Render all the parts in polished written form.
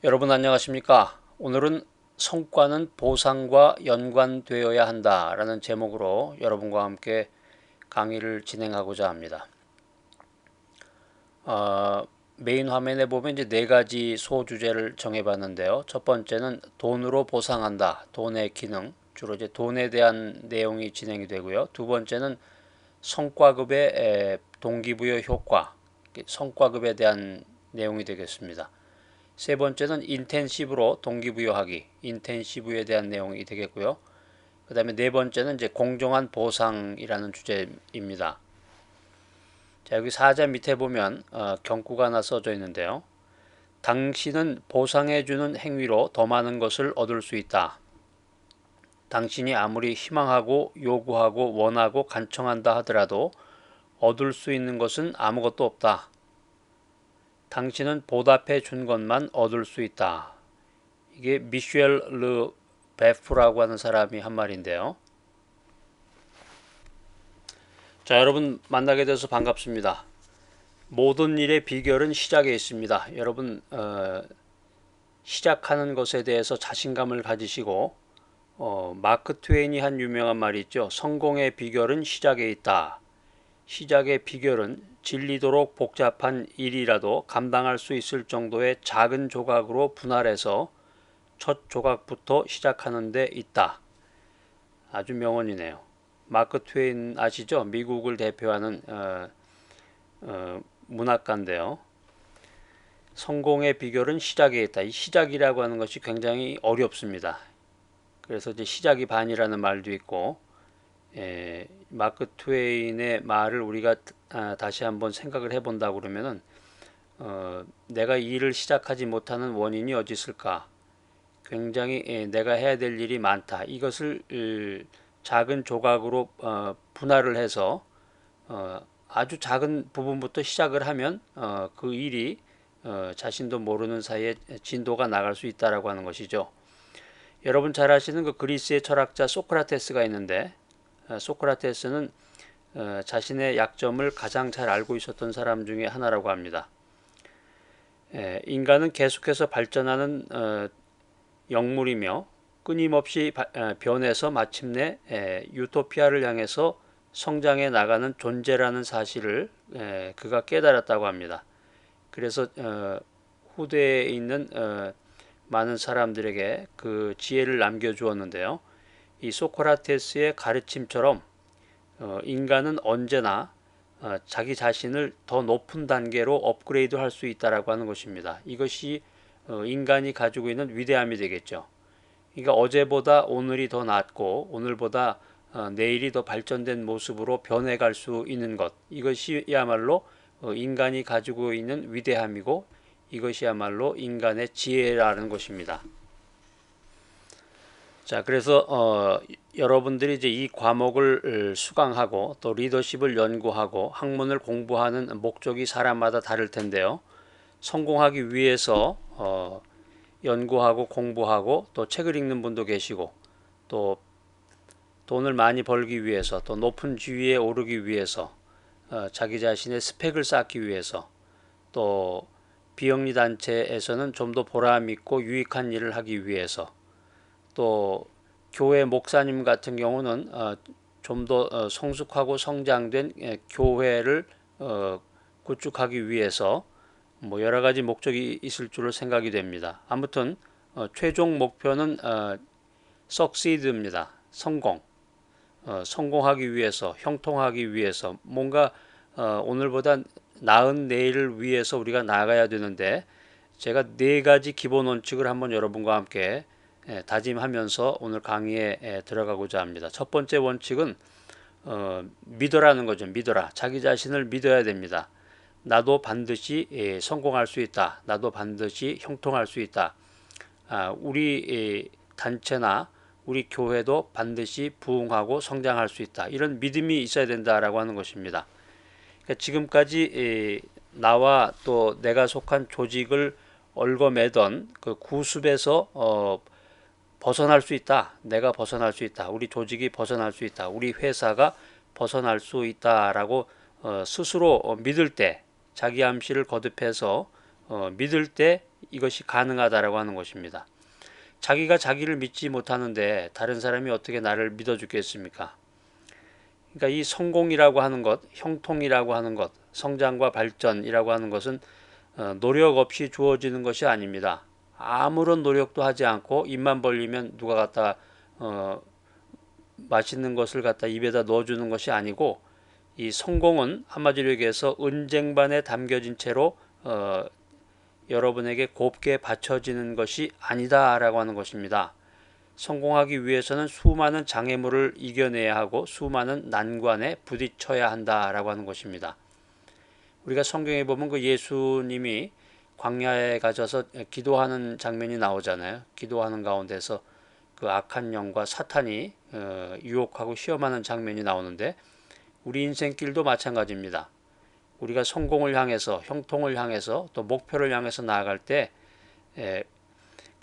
여러분 안녕하십니까? 오늘은 성과는 보상과 연관되어야 한다라는 제목으로 여러분과 함께 강의를 진행하고자 합니다. 메인 화면에 보면 이제 네 가지 소주제를 정해봤는데요. 첫 번째는 돈으로 보상한다. 돈의 기능. 주로 이제 돈에 대한 내용이 진행이 되고요. 두 번째는 성과급의 동기부여 효과. 성과급에 대한 내용이 되겠습니다. 세 번째는 인텐시브로 동기부여하기, 인텐시브에 대한 내용이 되겠고요. 그 다음에 네 번째는 이제 공정한 보상이라는 주제입니다. 자, 여기 사자 밑에 보면 경구가 하나 써져 있는데요. 당신은 보상해주는 행위로 더 많은 것을 얻을 수 있다. 당신이 아무리 희망하고 요구하고 원하고 간청한다 하더라도 얻을 수 있는 것은 아무것도 없다. 당신은 보답해 준 것만 얻을 수 있다. 이게 미셸 르 베프라고 하는 사람이 한 말인데요. 자, 여러분 만나게 돼서 반갑습니다. 모든 일의 비결은 시작에 있습니다. 여러분 시작하는 것에 대해서 자신감을 가지시고 마크 트웨인이 한 유명한 말이 있죠. 성공의 비결은 시작에 있다. 시작의 비결은 질리도록 복잡한 일이라도 감당할 수 있을 정도의 작은 조각으로 분할해서 첫 조각부터 시작하는 데 있다. 아주 명언이네요. 마크 트웨인 아시죠? 미국을 대표하는 문학가인데요. 성공의 비결은 시작에 있다. 이 시작이라고 하는 것이 굉장히 어렵습니다. 그래서 이제 시작이 반이라는 말도 있고, 마크 트웨인의 말을 우리가 다시 한번 생각을 해본다고 그러면은 내가 이 일을 시작하지 못하는 원인이 어디 있을까? 굉장히 내가 해야 될 일이 많다. 이것을 작은 조각으로 분할을 해서 아주 작은 부분부터 시작을 하면 그 일이 자신도 모르는 사이에 진도가 나갈 수 있다라고 하는 것이죠. 여러분 잘 아시는 그 그리스의 철학자 소크라테스가 있는데 소크라테스는 자신의 약점을 가장 잘 알고 있었던 사람 중에 하나라고 합니다. 인간은 계속해서 발전하는 영물이며 끊임없이 변해서 마침내 유토피아를 향해서 성장해 나가는 존재라는 사실을 그가 깨달았다고 합니다. 그래서 후대에 있는 많은 사람들에게 그 지혜를 남겨주었는데요. 이 소크라테스의 가르침처럼 인간은 언제나 자기 자신을 더 높은 단계로 업그레이드 할 수 있다라고 하는 것입니다. 이것이 인간이 가지고 있는 위대함이 되겠죠. 그러니까 어제보다 오늘이 더 낫고 오늘보다 내일이 더 발전된 모습으로 변해갈 수 있는 것, 이것이야말로 인간이 가지고 있는 위대함이고 이것이야말로 인간의 지혜라는 것입니다. 자, 그래서 여러분들이 이제 이 과목을 수강하고 또 리더십을 연구하고 학문을 공부하는 목적이 사람마다 다를 텐데요. 성공하기 위해서 연구하고 공부하고 또 책을 읽는 분도 계시고 또 돈을 많이 벌기 위해서 또 높은 지위에 오르기 위해서 자기 자신의 스펙을 쌓기 위해서 또 비영리 단체에서는 좀 더 보람 있고 유익한 일을 하기 위해서 또 교회 목사님 같은 경우는 좀 더 성숙하고 성장된 교회를 구축하기 위해서 뭐 여러 가지 목적이 있을 줄로 생각이 됩니다. 아무튼 최종 목표는 succeed입니다. 성공. 성공하기 위해서, 형통하기 위해서 뭔가 오늘보다 나은 내일을 위해서 우리가 나가야 되는데 제가 네 가지 기본 원칙을 한번 여러분과 함께 다짐하면서 오늘 강의에 들어가고자 합니다. 첫 번째 원칙은 믿어라는 거죠. 믿어라. 자기 자신을 믿어야 됩니다. 나도 반드시 성공할 수 있다. 나도 반드시 형통할 수 있다. 우리 단체나 우리 교회도 반드시 부흥하고 성장할 수 있다. 이런 믿음이 있어야 된다라고 하는 것입니다. 그러니까 지금까지 나와 또 내가 속한 조직을 얽어매던 그 구습에서 벗어날 수 있다. 내가 벗어날 수 있다. 우리 조직이 벗어날 수 있다. 우리 회사가 벗어날 수 있다라고 스스로 믿을 때 자기 암시를 거듭해서 믿을 때 이것이 가능하다라고 하는 것입니다. 자기가 자기를 믿지 못하는데 다른 사람이 어떻게 나를 믿어주겠습니까? 그러니까 이 성공이라고 하는 것, 형통이라고 하는 것, 성장과 발전이라고 하는 것은 노력 없이 주어지는 것이 아닙니다. 아무런 노력도 하지 않고 입만 벌리면 누가 갖다 맛있는 것을 갖다 입에다 넣어주는 것이 아니고, 이 성공은 한마디로 얘기해서 은쟁반에 담겨진 채로 여러분에게 곱게 받쳐지는 것이 아니다라고 하는 것입니다. 성공하기 위해서는 수많은 장애물을 이겨내야 하고 수많은 난관에 부딪혀야 한다라고 하는 것입니다. 우리가 성경에 보면 그 예수님이 광야에 가셔서 기도하는 장면이 나오잖아요. 기도하는 가운데서 그 악한 영과 사탄이 유혹하고 시험하는 장면이 나오는데, 우리 인생길도 마찬가지입니다. 우리가 성공을 향해서, 형통을 향해서, 또 목표를 향해서 나아갈 때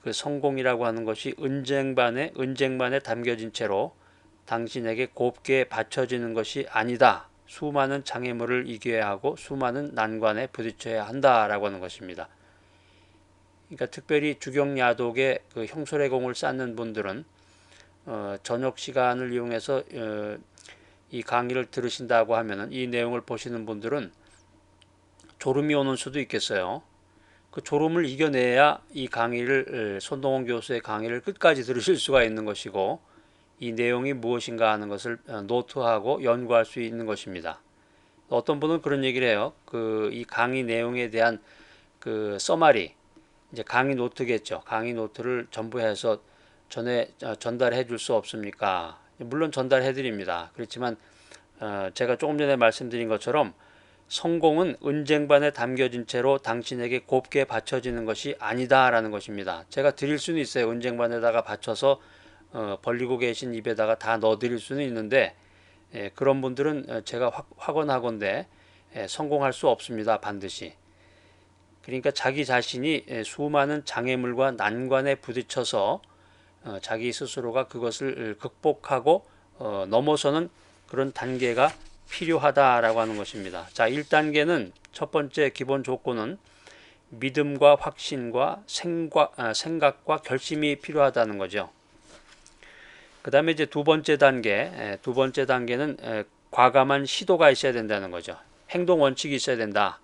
그 성공이라고 하는 것이 은쟁반에 담겨진 채로 당신에게 곱게 받쳐지는 것이 아니다. 수많은 장애물을 이겨야 하고 수많은 난관에 부딪혀야 한다라고 하는 것입니다. 그러니까 특별히 주경야독의 그 형소래공을 쌓는 분들은 저녁 시간을 이용해서 이 강의를 들으신다고 하면은, 이 내용을 보시는 분들은 졸음이 오는 수도 있겠어요. 그 졸음을 이겨내야 이 강의를, 손동원 교수의 강의를 끝까지 들으실 수가 있는 것이고, 이 내용이 무엇인가 하는 것을 노트하고 연구할 수 있는 것입니다. 어떤 분은 그런 얘기를 해요. 이 강의 내용에 대한 그 서마리, 이제 강의 노트겠죠. 강의 노트를 전부 해서 전달해 줄 수 없습니까? 물론 전달해 드립니다. 그렇지만 제가 조금 전에 말씀드린 것처럼 성공은 은쟁반에 담겨진 채로 당신에게 곱게 받쳐지는 것이 아니다라는 것입니다. 제가 드릴 수는 있어요. 은쟁반에다가 받쳐서 벌리고 계신 입에다가 다 넣어 드릴 수는 있는데, 그런 분들은 제가 확언하건대 성공할 수 없습니다. 반드시. 그러니까 자기 자신이 수많은 장애물과 난관에 부딪혀서 자기 스스로가 그것을 극복하고 넘어서는 그런 단계가 필요하다라고 하는 것입니다. 자, 1단계는 첫 번째 기본 조건은 믿음과 확신과 생각과 결심이 필요하다는 거죠. 그 다음에 이제 두 번째 단계는 과감한 시도가 있어야 된다는 거죠. 행동 원칙이 있어야 된다.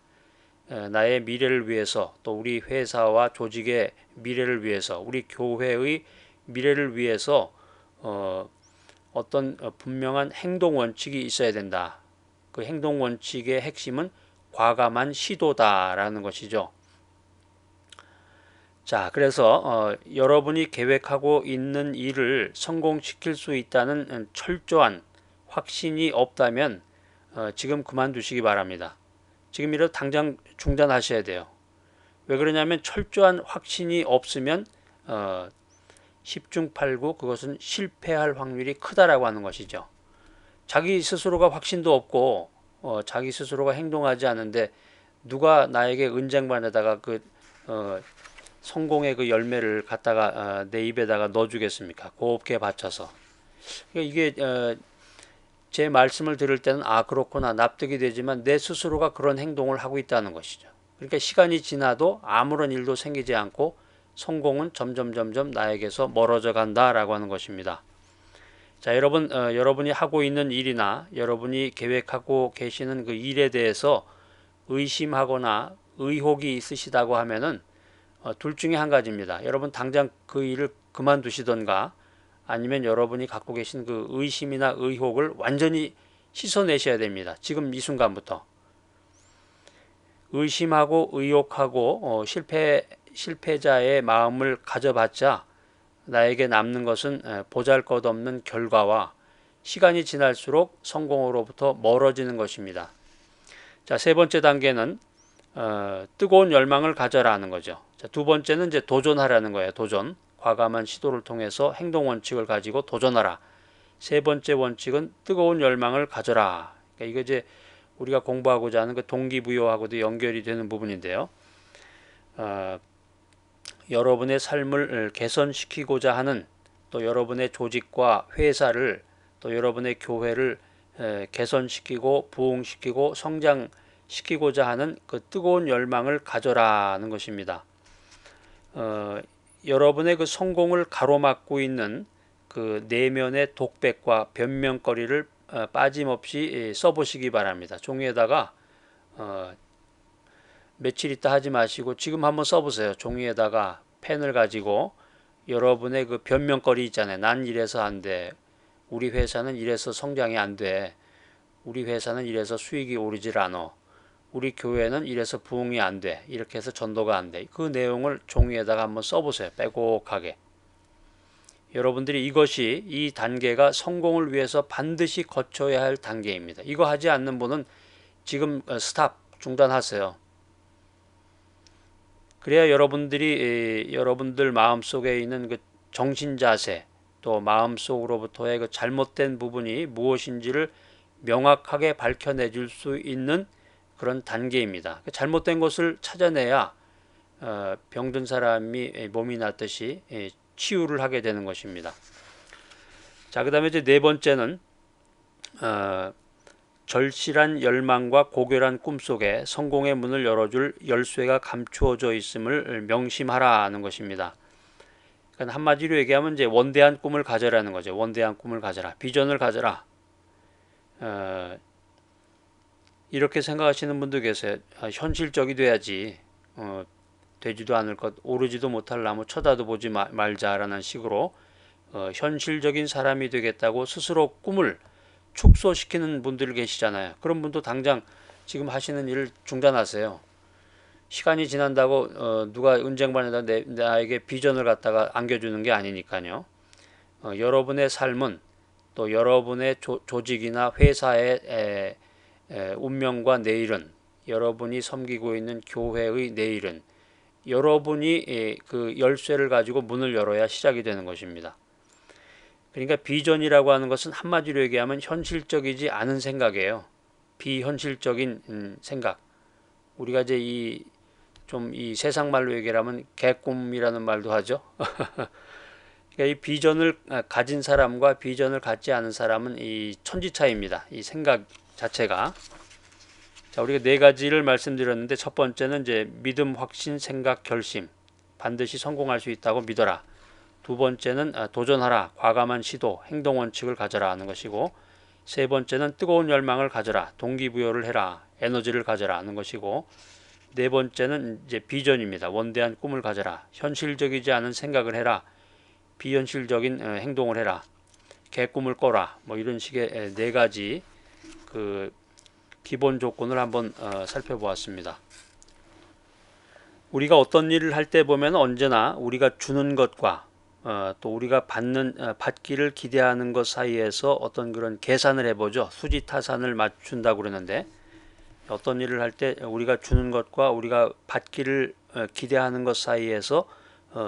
나의 미래를 위해서, 또 우리 회사와 조직의 미래를 위해서, 우리 교회의 미래를 위해서 어떤 분명한 행동 원칙이 있어야 된다. 그 행동 원칙의 핵심은 과감한 시도다라는 것이죠. 자, 그래서 여러분이 계획하고 있는 일을 성공시킬 수 있다는 철저한 확신이 없다면 지금 그만두시기 바랍니다. 지금이라도 당장 중단하셔야 돼요. 왜 그러냐면 철저한 확신이 없으면 10중 8구 그것은 실패할 확률이 크다라고 하는 것이죠. 자기 스스로가 확신도 없고 자기 스스로가 행동하지 않는데 누가 나에게 은쟁반에다가 성공의 그 열매를 갖다가 내 입에다가 넣어주겠습니까? 곱게 받쳐서. 그러니까 이게 제 말씀을 들을 때는 그렇구나 납득이 되지만 내 스스로가 그런 행동을 하고 있다는 것이죠. 그러니까 시간이 지나도 아무런 일도 생기지 않고 성공은 점점 나에게서 멀어져 간다라고 하는 것입니다. 자, 여러분, 여러분이 하고 있는 일이나 여러분이 계획하고 계시는 그 일에 대해서 의심하거나 의혹이 있으시다고 하면은 둘 중에 한 가지입니다. 여러분 당장 그 일을 그만두시던가, 아니면 여러분이 갖고 계신 그 의심이나 의혹을 완전히 씻어내셔야 됩니다. 지금 이 순간부터. 의심하고 의혹하고 실패자의 마음을 가져봤자 나에게 남는 것은 보잘것없는 결과와 시간이 지날수록 성공으로부터 멀어지는 것입니다. 자, 세 번째 단계는 뜨거운 열망을 가져라는 거죠. 자, 두 번째는 이제 도전하라는 거예요. 도전. 과감한 시도를 통해서 행동 원칙을 가지고 도전하라. 세 번째 원칙은 뜨거운 열망을 가져라. 그러니까 이거 이제 우리가 공부하고자 하는 그 동기부여하고도 연결이 되는 부분인데요. 여러분의 삶을 개선시키고자 하는, 또 여러분의 조직과 회사를, 또 여러분의 교회를 개선시키고 부흥시키고 성장시키고자 하는 그 뜨거운 열망을 가져라는 것입니다. 어, 여러분의 그 성공을 가로막고 있는 그 내면의 독백과 변명거리를 빠짐없이 써보시기 바랍니다. 종이에다가 어, 며칠 있다 하지 마시고 지금 한번 써보세요. 종이에다가 펜을 가지고 여러분의 그 변명거리 있잖아요. 난 이래서 안 돼. 우리 회사는 이래서 성장이 안 돼. 우리 회사는 이래서 수익이 오르질 않아. 우리 교회는 이래서 부흥이 안 돼. 이렇게 해서 전도가 안 돼. 그 내용을 종이에다가 한번 써보세요. 빼곡하게. 여러분들이 이것이 이 단계가 성공을 위해서 반드시 거쳐야 할 단계입니다. 이거 하지 않는 분은 지금 스탑 중단하세요. 그래야 여러분들이 여러분들 마음속에 있는 그 정신 자세 또 마음속으로부터의 그 잘못된 부분이 무엇인지를 명확하게 밝혀내 줄 수 있는 그런 단계입니다. 잘못된 것을 찾아내야 병든 사람이 몸이 낫듯이 치유를 하게 되는 것입니다. 자, 그 다음에 이제 네 번째는 절실한 열망과 고결한 꿈속에 성공의 문을 열어줄 열쇠가 감추어져 있음을 명심하라는 것입니다. 그러니까 한마디로 얘기하면 이제 원대한 꿈을 가져라는 거죠. 원대한 꿈을 가져라. 비전을 가져라. 이렇게 생각하시는 분도 계세요. 현실적이 돼야지. 되지도 않을 것, 오르지도 못할 나무 쳐다도 보지 말자라는 식으로 현실적인 사람이 되겠다고 스스로 꿈을 축소시키는 분들 계시잖아요. 그런 분도 당장 지금 하시는 일을 중단하세요. 시간이 지난다고 누가 은쟁반에다 나에게 비전을 갖다가 안겨주는 게 아니니까요. 여러분의 삶은 또 여러분의 조직이나 회사의 운명과 내일은, 여러분이 섬기고 있는 교회의 내일은 여러분이 그 열쇠를 가지고 문을 열어야 시작이 되는 것입니다. 그러니까 비전이라고 하는 것은 한마디로 얘기하면 현실적이지 않은 생각이에요. 비현실적인 생각. 우리가 이제 이 세상 말로 얘기하면 개꿈이라는 말도 하죠. 그러니까 이 비전을 가진 사람과 비전을 갖지 않은 사람은 이 천지차이입니다. 이 생각 자체가. 자, 우리가 네 가지를 말씀드렸는데 첫 번째는 이제 믿음, 확신, 생각, 결심. 반드시 성공할 수 있다고 믿어라. 두 번째는 도전하라, 과감한 시도, 행동 원칙을 가져라 하는 것이고, 세 번째는 뜨거운 열망을 가져라, 동기부여를 해라, 에너지를 가져라 하는 것이고, 네 번째는 이제 비전입니다. 원대한 꿈을 가져라, 현실적이지 않은 생각을 해라, 비현실적인 행동을 해라, 개꿈을 꿔라, 뭐 이런 식의 네 가지 그 기본 조건을 한번 살펴보았습니다. 우리가 어떤 일을 할 때 보면 언제나 우리가 주는 것과 또 우리가 받기를 기대하는 것 사이에서 어떤 그런 계산을 해보죠. 수지타산을 맞춘다고 그러는데, 어떤 일을 할 때 우리가 주는 것과 우리가 받기를 기대하는 것 사이에서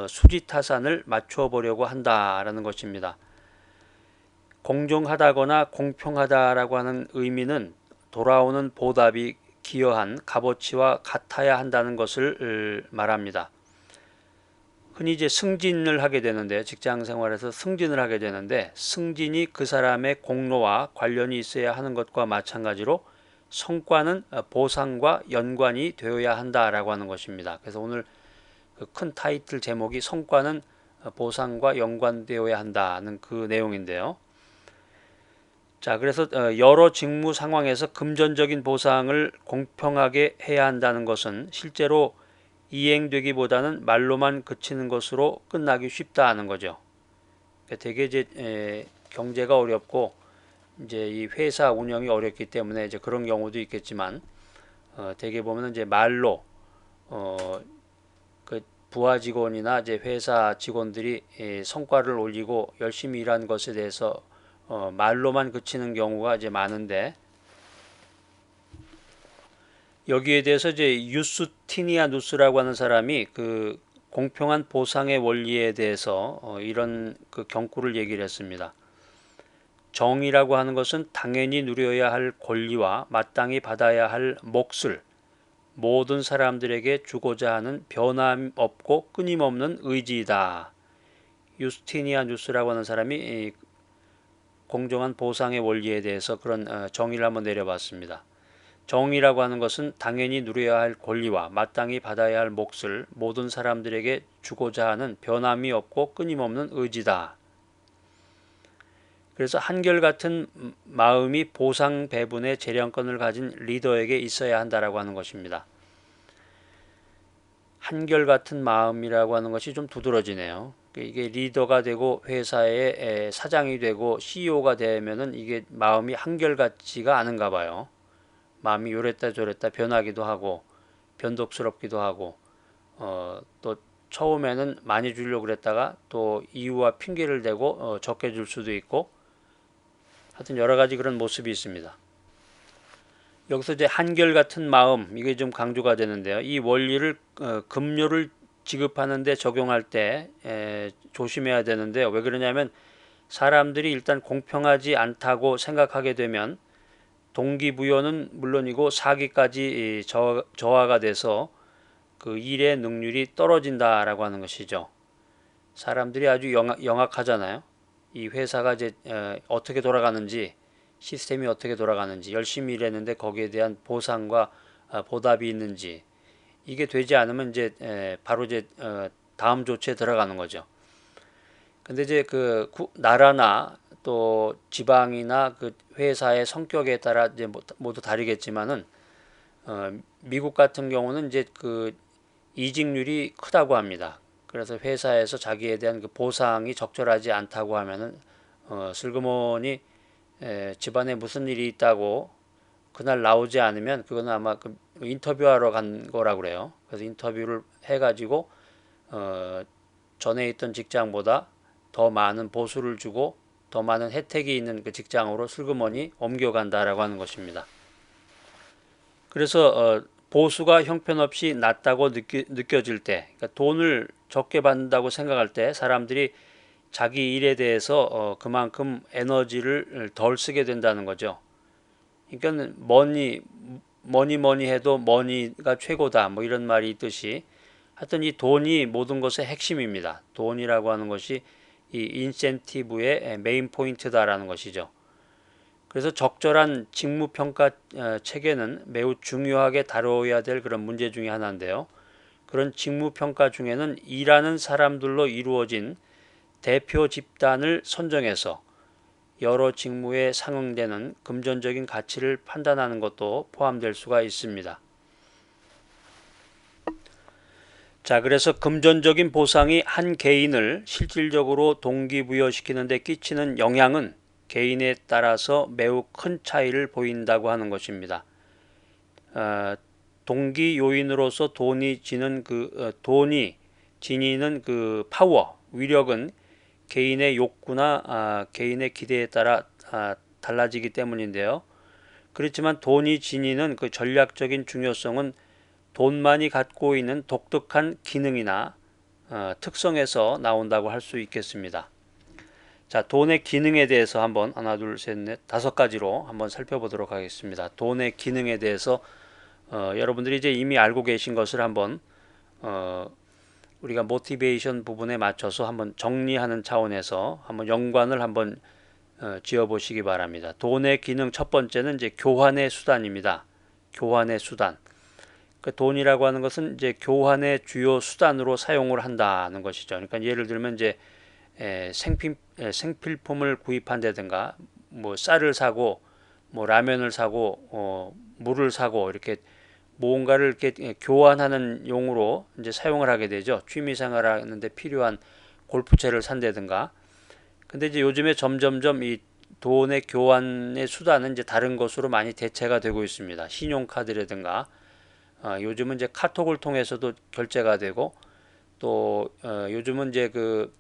수지타산을 맞춰 보려고 한다라는 것입니다. 공정하다거나 공평하다라고 하는 의미는 돌아오는 보답이 기여한 값어치와 같아야 한다는 것을 말합니다. 흔히 이제 승진을 하게 되는데, 직장 생활에서 승진을 하게 되는데, 승진이 그 사람의 공로와 관련이 있어야 하는 것과 마찬가지로 성과는 보상과 연관이 되어야 한다라고 하는 것입니다. 그래서 오늘 그 큰 타이틀 제목이 성과는 보상과 연관되어야 한다는 그 내용인데요. 자, 그래서 여러 직무 상황에서 금전적인 보상을 공평하게 해야 한다는 것은 실제로 이행되기보다는 말로만 그치는 것으로 끝나기 쉽다는 거죠. 되게 이제 경제가 어렵고 이제 이 회사 운영이 어렵기 때문에 이제 그런 경우도 있겠지만, 되게 보면 이제 말로 그 부하 직원이나 이제 회사 직원들이 성과를 올리고 열심히 일한 것에 대해서 말로만 그치는 경우가 이제 많은데, 여기에 대해서 이제 유스티니아누스라고 하는 사람이 그 공평한 보상의 원리에 대해서 이런 그 경구를 얘기를 했습니다. 정의라고 하는 것은 당연히 누려야 할 권리와 마땅히 받아야 할 몫을 모든 사람들에게 주고자 하는 변함없고 끊임없는 의지이다. 유스티니아누스라고 하는 사람이 공정한 보상의 원리에 대해서 그런 정의를 한번 내려봤습니다. 정의라고 하는 것은 당연히 누려야 할 권리와 마땅히 받아야 할 몫을 모든 사람들에게 주고자 하는 변함이 없고 끊임없는 의지다. 그래서 한결같은 마음이 보상 배분의 재량권을 가진 리더에게 있어야 한다라고 하는 것입니다. 한결같은 마음이라고 하는 것이 좀 두드러지네요. 이게 리더가 되고 회사의 사장이 되고 CEO가 되면은 이게 마음이 한결같지가 않은가 봐요. 마음이 요랬다 저랬다 변하기도 하고 변덕스럽기도 하고 또 처음에는 많이 주려고 그랬다가 또 이유와 핑계를 대고 적게 줄 수도 있고 하여튼 여러 가지 그런 모습이 있습니다. 여기서 이제 한결같은 마음 이게 좀 강조가 되는데요. 이 원리를 급료를 지급하는데 적용할 때 조심해야 되는데요. 왜 그러냐면 사람들이 일단 공평하지 않다고 생각하게 되면 동기부여는 물론이고 사기까지 저하가 돼서 그 일의 능률이 떨어진다라고 하는 것이죠. 사람들이 아주 영악하잖아요. 이 회사가 이제 어떻게 돌아가는지 시스템이 어떻게 돌아가는지 열심히 일했는데 거기에 대한 보상과 보답이 있는지 이게 되지 않으면 이제 바로 이제 다음 조치에 들어가는 거죠. 근데 이제 그 나라나 또 지방이나 그 회사의 성격에 따라 이제 모두 다르겠지만은 미국 같은 경우는 이제 그 이직률이 크다고 합니다. 그래서 회사에서 자기에 대한 그 보상이 적절하지 않다고 하면은 슬그머니 집안에 무슨 일이 있다고 그날 나오지 않으면 그거는 아마 그 인터뷰하러 간 거라고 그래요. 그래서 인터뷰를 해가지고 전에 있던 직장보다 더 많은 보수를 주고 더 많은 혜택이 있는 그 직장으로 슬그머니 옮겨간다라고 하는 것입니다. 그래서 보수가 형편없이 낮다고 느껴질 때, 그러니까 돈을 적게 받는다고 생각할 때 사람들이 자기 일에 대해서 그만큼 에너지를 덜 쓰게 된다는 거죠. 그러니까 뭐니 해도 머니가 최고다 뭐 이런 말이 있듯이 하여튼 이 돈이 모든 것의 핵심입니다. 돈이라고 하는 것이 이 인센티브의 메인 포인트다라는 것이죠. 그래서 적절한 직무평가 체계는 매우 중요하게 다뤄야 될 그런 문제 중에 하나인데요. 그런 직무평가 중에는 일하는 사람들로 이루어진 대표 집단을 선정해서 여러 직무에 상응되는 금전적인 가치를 판단하는 것도 포함될 수가 있습니다. 자, 그래서 금전적인 보상이 한 개인을 실질적으로 동기부여시키는 데 끼치는 영향은 개인에 따라서 매우 큰 차이를 보인다고 하는 것입니다. 동기 요인으로서 돈이 지니는 그 파워, 위력은 개인의 욕구나 개인의 기대에 따라 달라지기 때문인데요. 그렇지만 돈이 지니는 그 전략적인 중요성은 돈만이 갖고 있는 독특한 기능이나 특성에서 나온다고 할 수 있겠습니다. 자, 돈의 기능에 대해서 한번 하나, 둘, 셋, 넷, 다섯 가지로 한번 살펴보도록 하겠습니다. 돈의 기능에 대해서 여러분들이 이제 이미 알고 계신 것을 한번 우리가 모티베이션 부분에 맞춰서 한번 정리하는 차원에서 한번 연관을 한번 지어 보시기 바랍니다. 돈의 기능 첫 번째는 이제 교환의 수단입니다. 교환의 수단. 그 돈이라고 하는 것은 이제 교환의 주요 수단으로 사용을 한다는 것이죠. 그러니까 예를 들면 이제 생필품을 구입한다든가 뭐 쌀을 사고 뭐 라면을 사고 물을 사고 이렇게 뭔가를 이렇게 교환하는 용으로 이제 사용을 하게 되죠. 취미생활 하는데 필요한 골프채를 산다든가. 근데 이제 요즘에 점점점 이 돈의 교환의 수단은 이제 다른 것으로 많이 대체가 되고 있습니다. 신용카드라든가 요즘은 이제 카톡을 통해서도 결제가 되고 또 요즘은 이제 그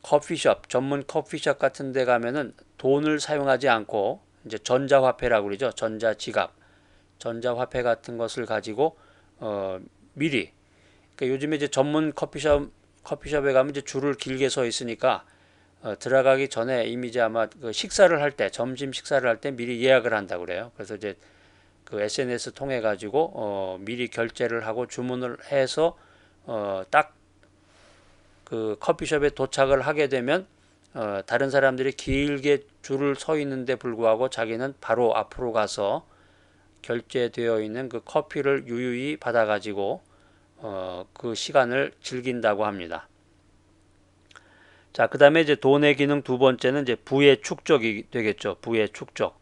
커피숍 전문 커피숍 같은 데 가면은 돈을 사용하지 않고 이제 전자화폐라고 그러죠. 전자화폐 같은 것을 가지고 미리 그러니까 요즘에 이제 전문 커피숍에 가면 이제 줄을 길게 서 있으니까 들어가기 전에 이미 이제 아마 그 식사를 할 때 점심 식사를 할 때 미리 예약을 한다 그래요. 그래서 이제 그 SNS 통해 가지고 미리 결제를 하고 주문을 해서 딱 그 커피숍에 도착을 하게 되면 다른 사람들이 길게 줄을 서 있는데 불구하고 자기는 바로 앞으로 가서 결제되어 있는 그 커피를 유유히 받아가지고 그 시간을 즐긴다고 합니다. 자, 그 다음에 이제 돈의 기능 두 번째는 이제 부의 축적이 되겠죠. 부의 축적.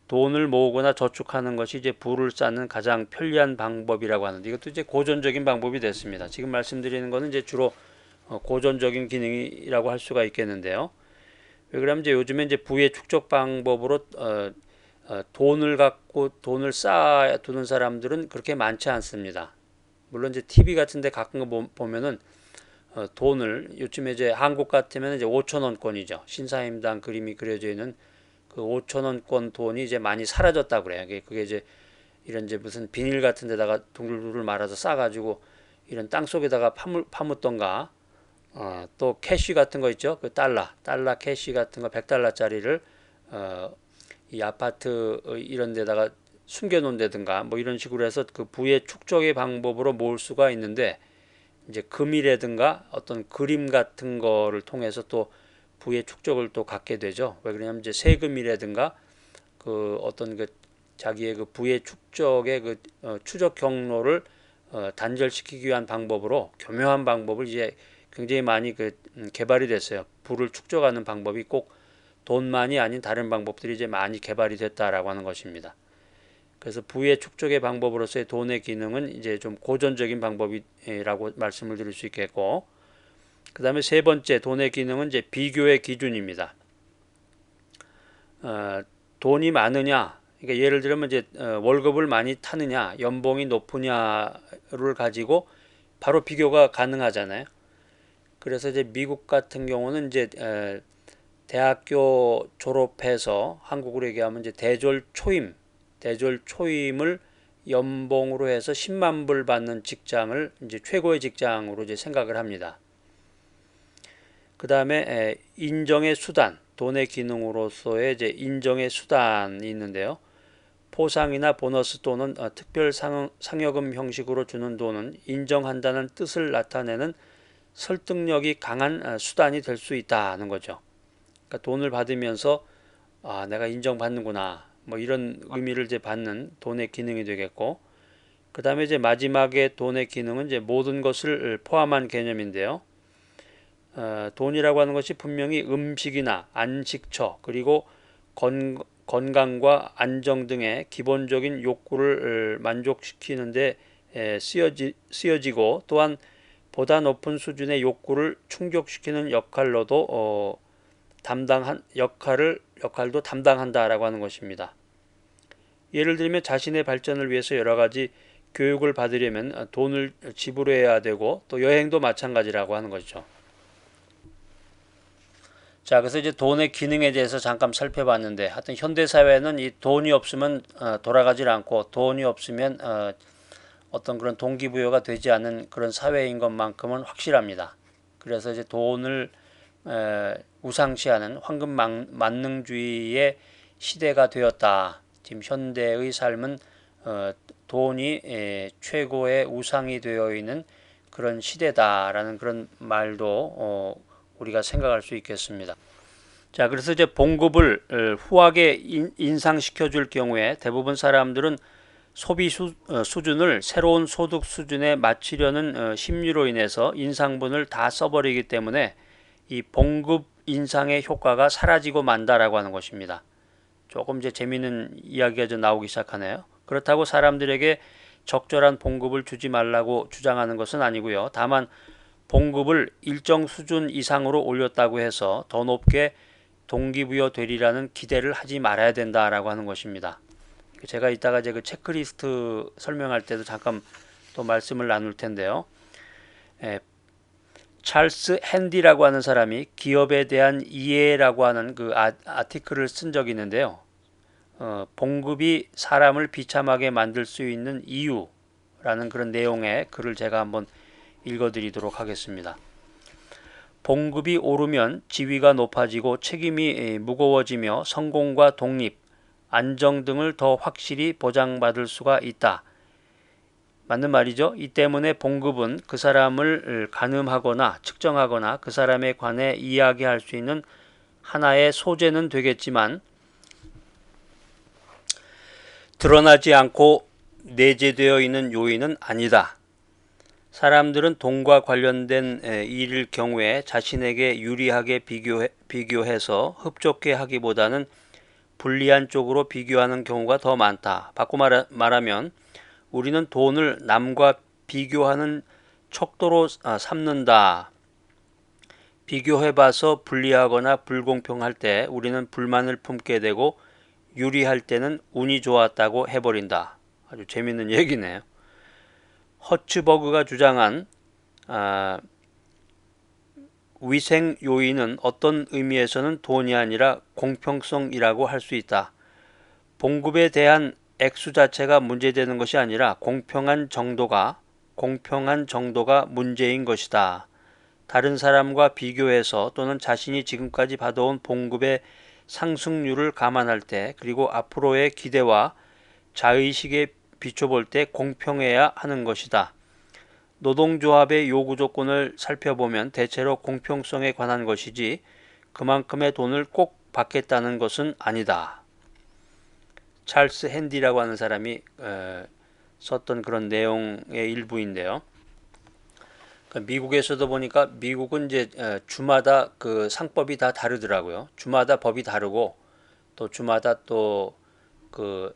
돈을 모으거나 저축하는 것이 이제 부를 쌓는 가장 편리한 방법이라고 하는데 이것도 이제 고전적인 방법이 됐습니다. 지금 말씀드리는 것은 이제 주로 고전적인 기능이라고 할 수가 있겠는데요. 왜 그러면 이제 요즘에 이제 부의 축적 방법으로 돈을 갖고 돈을 쌓아두는 사람들은 그렇게 많지 않습니다. 물론 이제 TV 같은데 가끔 보면은 돈을 요즘에 이제 한국 같으면 이제 5천 원권이죠. 신사임당 그림이 그려져 있는 그 5천 원권 돈이 이제 많이 사라졌다고 그래요. 그게 이제 이런 이제 무슨 비닐 같은 데다가 둥글둥글 말아서 싸가지고 이런 땅 속에다가 파묻던가 또 캐시 같은 거 있죠. 그 달러 캐시 같은 거 100달러짜리를 이 아파트 이런 데다가 숨겨 놓는다든가 뭐 이런 식으로 해서 그 부의 축적의 방법으로 모을 수가 있는데 이제 금이라든가 어떤 그림 같은 거를 통해서 또 부의 축적을 또 갖게 되죠. 왜 그러냐면 이제 세금이라든가 그 어떤 그 자기의 그 부의 축적의 그 추적 경로를 단절시키기 위한 방법으로 교묘한 방법을 이제 굉장히 많이 개발이 됐어요. 부를 축적하는 방법이 꼭 돈만이 아닌 다른 방법들이 이제 많이 개발이 됐다라고 하는 것입니다. 그래서 부의 축적의 방법으로서의 돈의 기능은 이제 좀 고전적인 방법이라고 말씀을 드릴 수 있겠고, 그 다음에 세 번째 돈의 기능은 이제 비교의 기준입니다. 돈이 많으냐, 그러니까 예를 들면 이제 월급을 많이 타느냐, 연봉이 높으냐를 가지고 바로 비교가 가능하잖아요. 그래서 이제 미국 같은 경우는 이제 대학교 졸업해서 한국으로 얘기하면 이제 대졸 초임을 연봉으로 해서 10만 불 받는 직장을 이제 최고의 직장으로 이제 생각을 합니다. 그 다음에 인정의 수단, 돈의 기능으로서의 이제 인정의 수단이 있는데요. 포상이나 보너스 또는 특별 상여금 형식으로 주는 돈은 인정한다는 뜻을 나타내는 설득력이 강한 수단이 될 수 있다는 거죠. 그러니까 돈을 받으면서 내가 인정받는구나 뭐 이런 의미를 이제 받는 돈의 기능이 되겠고, 그 다음에 이제 마지막에 돈의 기능은 이제 모든 것을 포함한 개념인데요. 돈이라고 하는 것이 분명히 음식이나 안식처 그리고 건강과 안정 등의 기본적인 욕구를 만족시키는데 쓰여지고 또한 보다 높은 수준의 욕구를 충족시키는 역할도 담당한다라고 하는 것입니다. 예를 들면 자신의 발전을 위해서 여러 가지 교육을 받으려면 돈을 지불해야 되고 또 여행도 마찬가지라고 하는 것이죠. 자, 그래서 이제 돈의 기능에 대해서 잠깐 살펴봤는데, 하여튼 현대 사회는 이 돈이 없으면 돌아가질 않고 돈이 없으면 어떤 그런 동기부여가 되지 않는 그런 사회인 것만큼은 확실합니다. 그래서 이제 돈을 우상시하는 황금 만능주의의 시대가 되었다. 지금 현대의 삶은 돈이 최고의 우상이 되어 있는 그런 시대다라는 그런 말도 우리가 생각할 수 있겠습니다. 자, 그래서 이제 봉급을 후하게 인상시켜 줄 경우에 대부분 사람들은 소비 수준을 새로운 소득 수준에 맞추려는 심리로 인해서 인상분을 다 써버리기 때문에 이 봉급 인상의 효과가 사라지고 만다라고 하는 것입니다. 조금 이제 재미있는 이야기가 좀 나오기 시작하네요. 그렇다고 사람들에게 적절한 봉급을 주지 말라고 주장하는 것은 아니고요. 다만 봉급을 일정 수준 이상으로 올렸다고 해서 더 높게 동기부여 되리라는 기대를 하지 말아야 된다라고 하는 것입니다. 제가 이따가 이제 그 체크리스트 설명할 때도 잠깐 또 말씀을 나눌 텐데요. 찰스 핸디라고 하는 사람이 기업에 대한 이해라고 하는 그 아티클을 쓴 적이 있는데요. 봉급이 사람을 비참하게 만들 수 있는 이유라는 그런 내용의 글을 제가 한번 읽어드리도록 하겠습니다. 봉급이 오르면 지위가 높아지고 책임이 무거워지며 성공과 독립, 안정 등을 더 확실히 보장받을 수가 있다. 맞는 말이죠. 이 때문에 봉급은 그 사람을 가늠하거나 측정하거나 그 사람에 관해 이야기할 수 있는 하나의 소재는 되겠지만 드러나지 않고 내재되어 있는 요인은 아니다. 사람들은 돈과 관련된 일일 경우에 자신에게 유리하게 비교해서 흡족해 하기보다는 불리한 쪽으로 비교하는 경우가 더 많다. 바꿔 말하면 우리는 돈을 남과 비교하는 척도로 삼는다. 비교해봐서 불리하거나 불공평할 때 우리는 불만을 품게 되고 유리할 때는 운이 좋았다고 해버린다. 아주 재밌는 얘기네요. 허츠버그가 주장한 위생 요인은 어떤 의미에서는 돈이 아니라 공평성이라고 할 수 있다. 봉급에 대한 액수 자체가 문제되는 것이 아니라 공평한 정도가 문제인 것이다. 다른 사람과 비교해서 또는 자신이 지금까지 받아온 봉급의 상승률을 감안할 때 그리고 앞으로의 기대와 자의식에 비춰볼 때 공평해야 하는 것이다. 노동조합의 요구 조건을 살펴보면 대체로 공평성에 관한 것이지 그만큼의 돈을 꼭 받겠다는 것은 아니다. 찰스 핸디라고 하는 사람이 썼던 그런 내용의 일부인데요. 미국에서도 보니까 미국은 이제 주마다 그 상법이 다 다르더라고요. 주마다 법이 다르고 또 주마다 또 그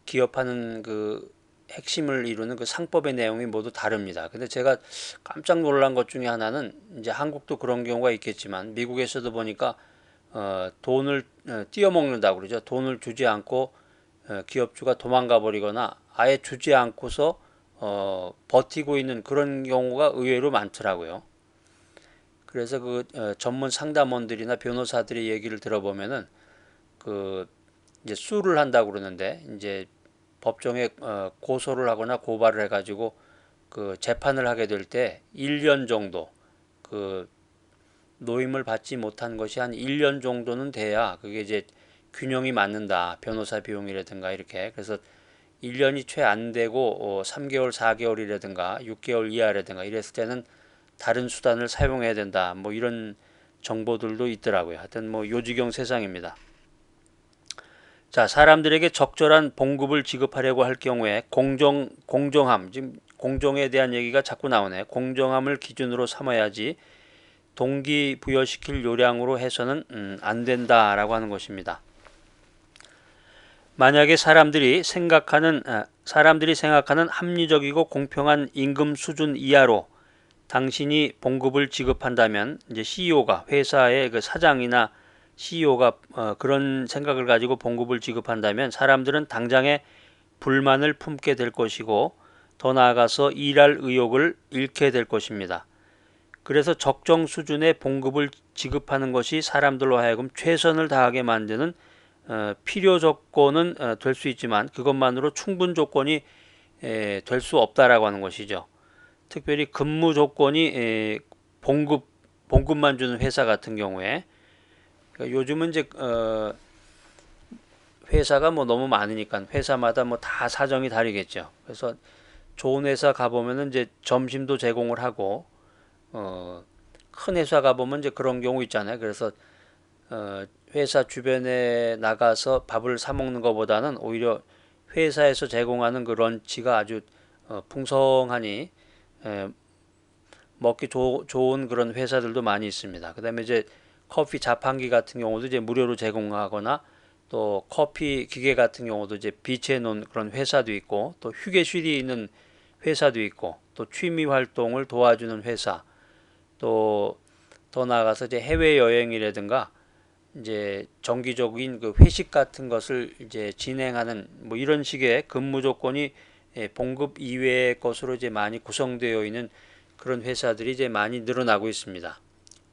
기업하는 그 핵심을 이루는 그 상법의 내용이 모두 다릅니다. 근데 제가 깜짝 놀란 것 중에 하나는 이제 한국도 그런 경우가 있겠지만 미국에서도 보니까 돈을 띄어먹는다고 그러죠. 돈을 주지 않고 기업주가 도망가 버리거나 아예 주지 않고서 버티고 있는 그런 경우가 의외로 많더라고요. 그래서 그 전문 상담원들이나 변호사들의 얘기를 들어보면은 그 이제 수를 한다고 그러는데 이제 법정에 고소를 하거나 고발을 해가지고 그 재판을 하게 될 때 1년 정도 그 노임을 받지 못한 것이 한 1년 정도는 돼야 그게 이제 균형이 맞는다. 변호사 비용이라든가 이렇게. 그래서 1년이 채 안 되고 3개월, 4개월이라든가 6개월 이하라든가 이랬을 때는 다른 수단을 사용해야 된다. 뭐 이런 정보들도 있더라고요. 하여튼 뭐 요지경 세상입니다. 자, 사람들에게 적절한 봉급을 지급하려고 할 경우에 공정함, 지금 공정에 대한 얘기가 자꾸 나오네. 공정함을 기준으로 삼아야지 동기부여시킬 요량으로 해서는 안 된다라고 하는 것입니다. 만약에 사람들이 생각하는 합리적이고 공평한 임금 수준 이하로 당신이 봉급을 지급한다면 이제 CEO가 회사의 그 사장이나 CEO가 그런 생각을 가지고 봉급을 지급한다면 사람들은 당장에 불만을 품게 될 것이고 더 나아가서 일할 의욕을 잃게 될 것입니다. 그래서 적정 수준의 봉급을 지급하는 것이 사람들로 하여금 최선을 다하게 만드는 필요 조건은 될 수 있지만 그것만으로 충분 조건이 될 수 없다라고 하는 것이죠. 특별히 근무 조건이 봉급만 주는 회사 같은 경우에 그러니까 요즘은 이제 회사가 뭐 너무 많으니까 회사마다 뭐 다 사정이 다르겠죠. 그래서 좋은 회사 가보면은 이제 점심도 제공을 하고 큰 회사 가보면 이제 그런 경우 있잖아요. 그래서 회사 주변에 나가서 밥을 사 먹는 것보다는 오히려 회사에서 제공하는 그 런치가 아주 풍성하니 먹기 좋은 그런 회사들도 많이 있습니다. 그다음에 이제 커피 자판기 같은 경우도 이제 무료로 제공하거나 또 커피 기계 같은 경우도 이제 비치해 놓은 그런 회사도 있고 또 휴게실이 있는 회사도 있고 또 취미 활동을 도와주는 회사 또 더 나아가서 이제 해외 여행이라든가 이제 정기적인 그 회식 같은 것을 이제 진행하는 뭐 이런 식의 근무 조건이 봉급 이외의 것으로 이제 많이 구성되어 있는 그런 회사들이 이제 많이 늘어나고 있습니다.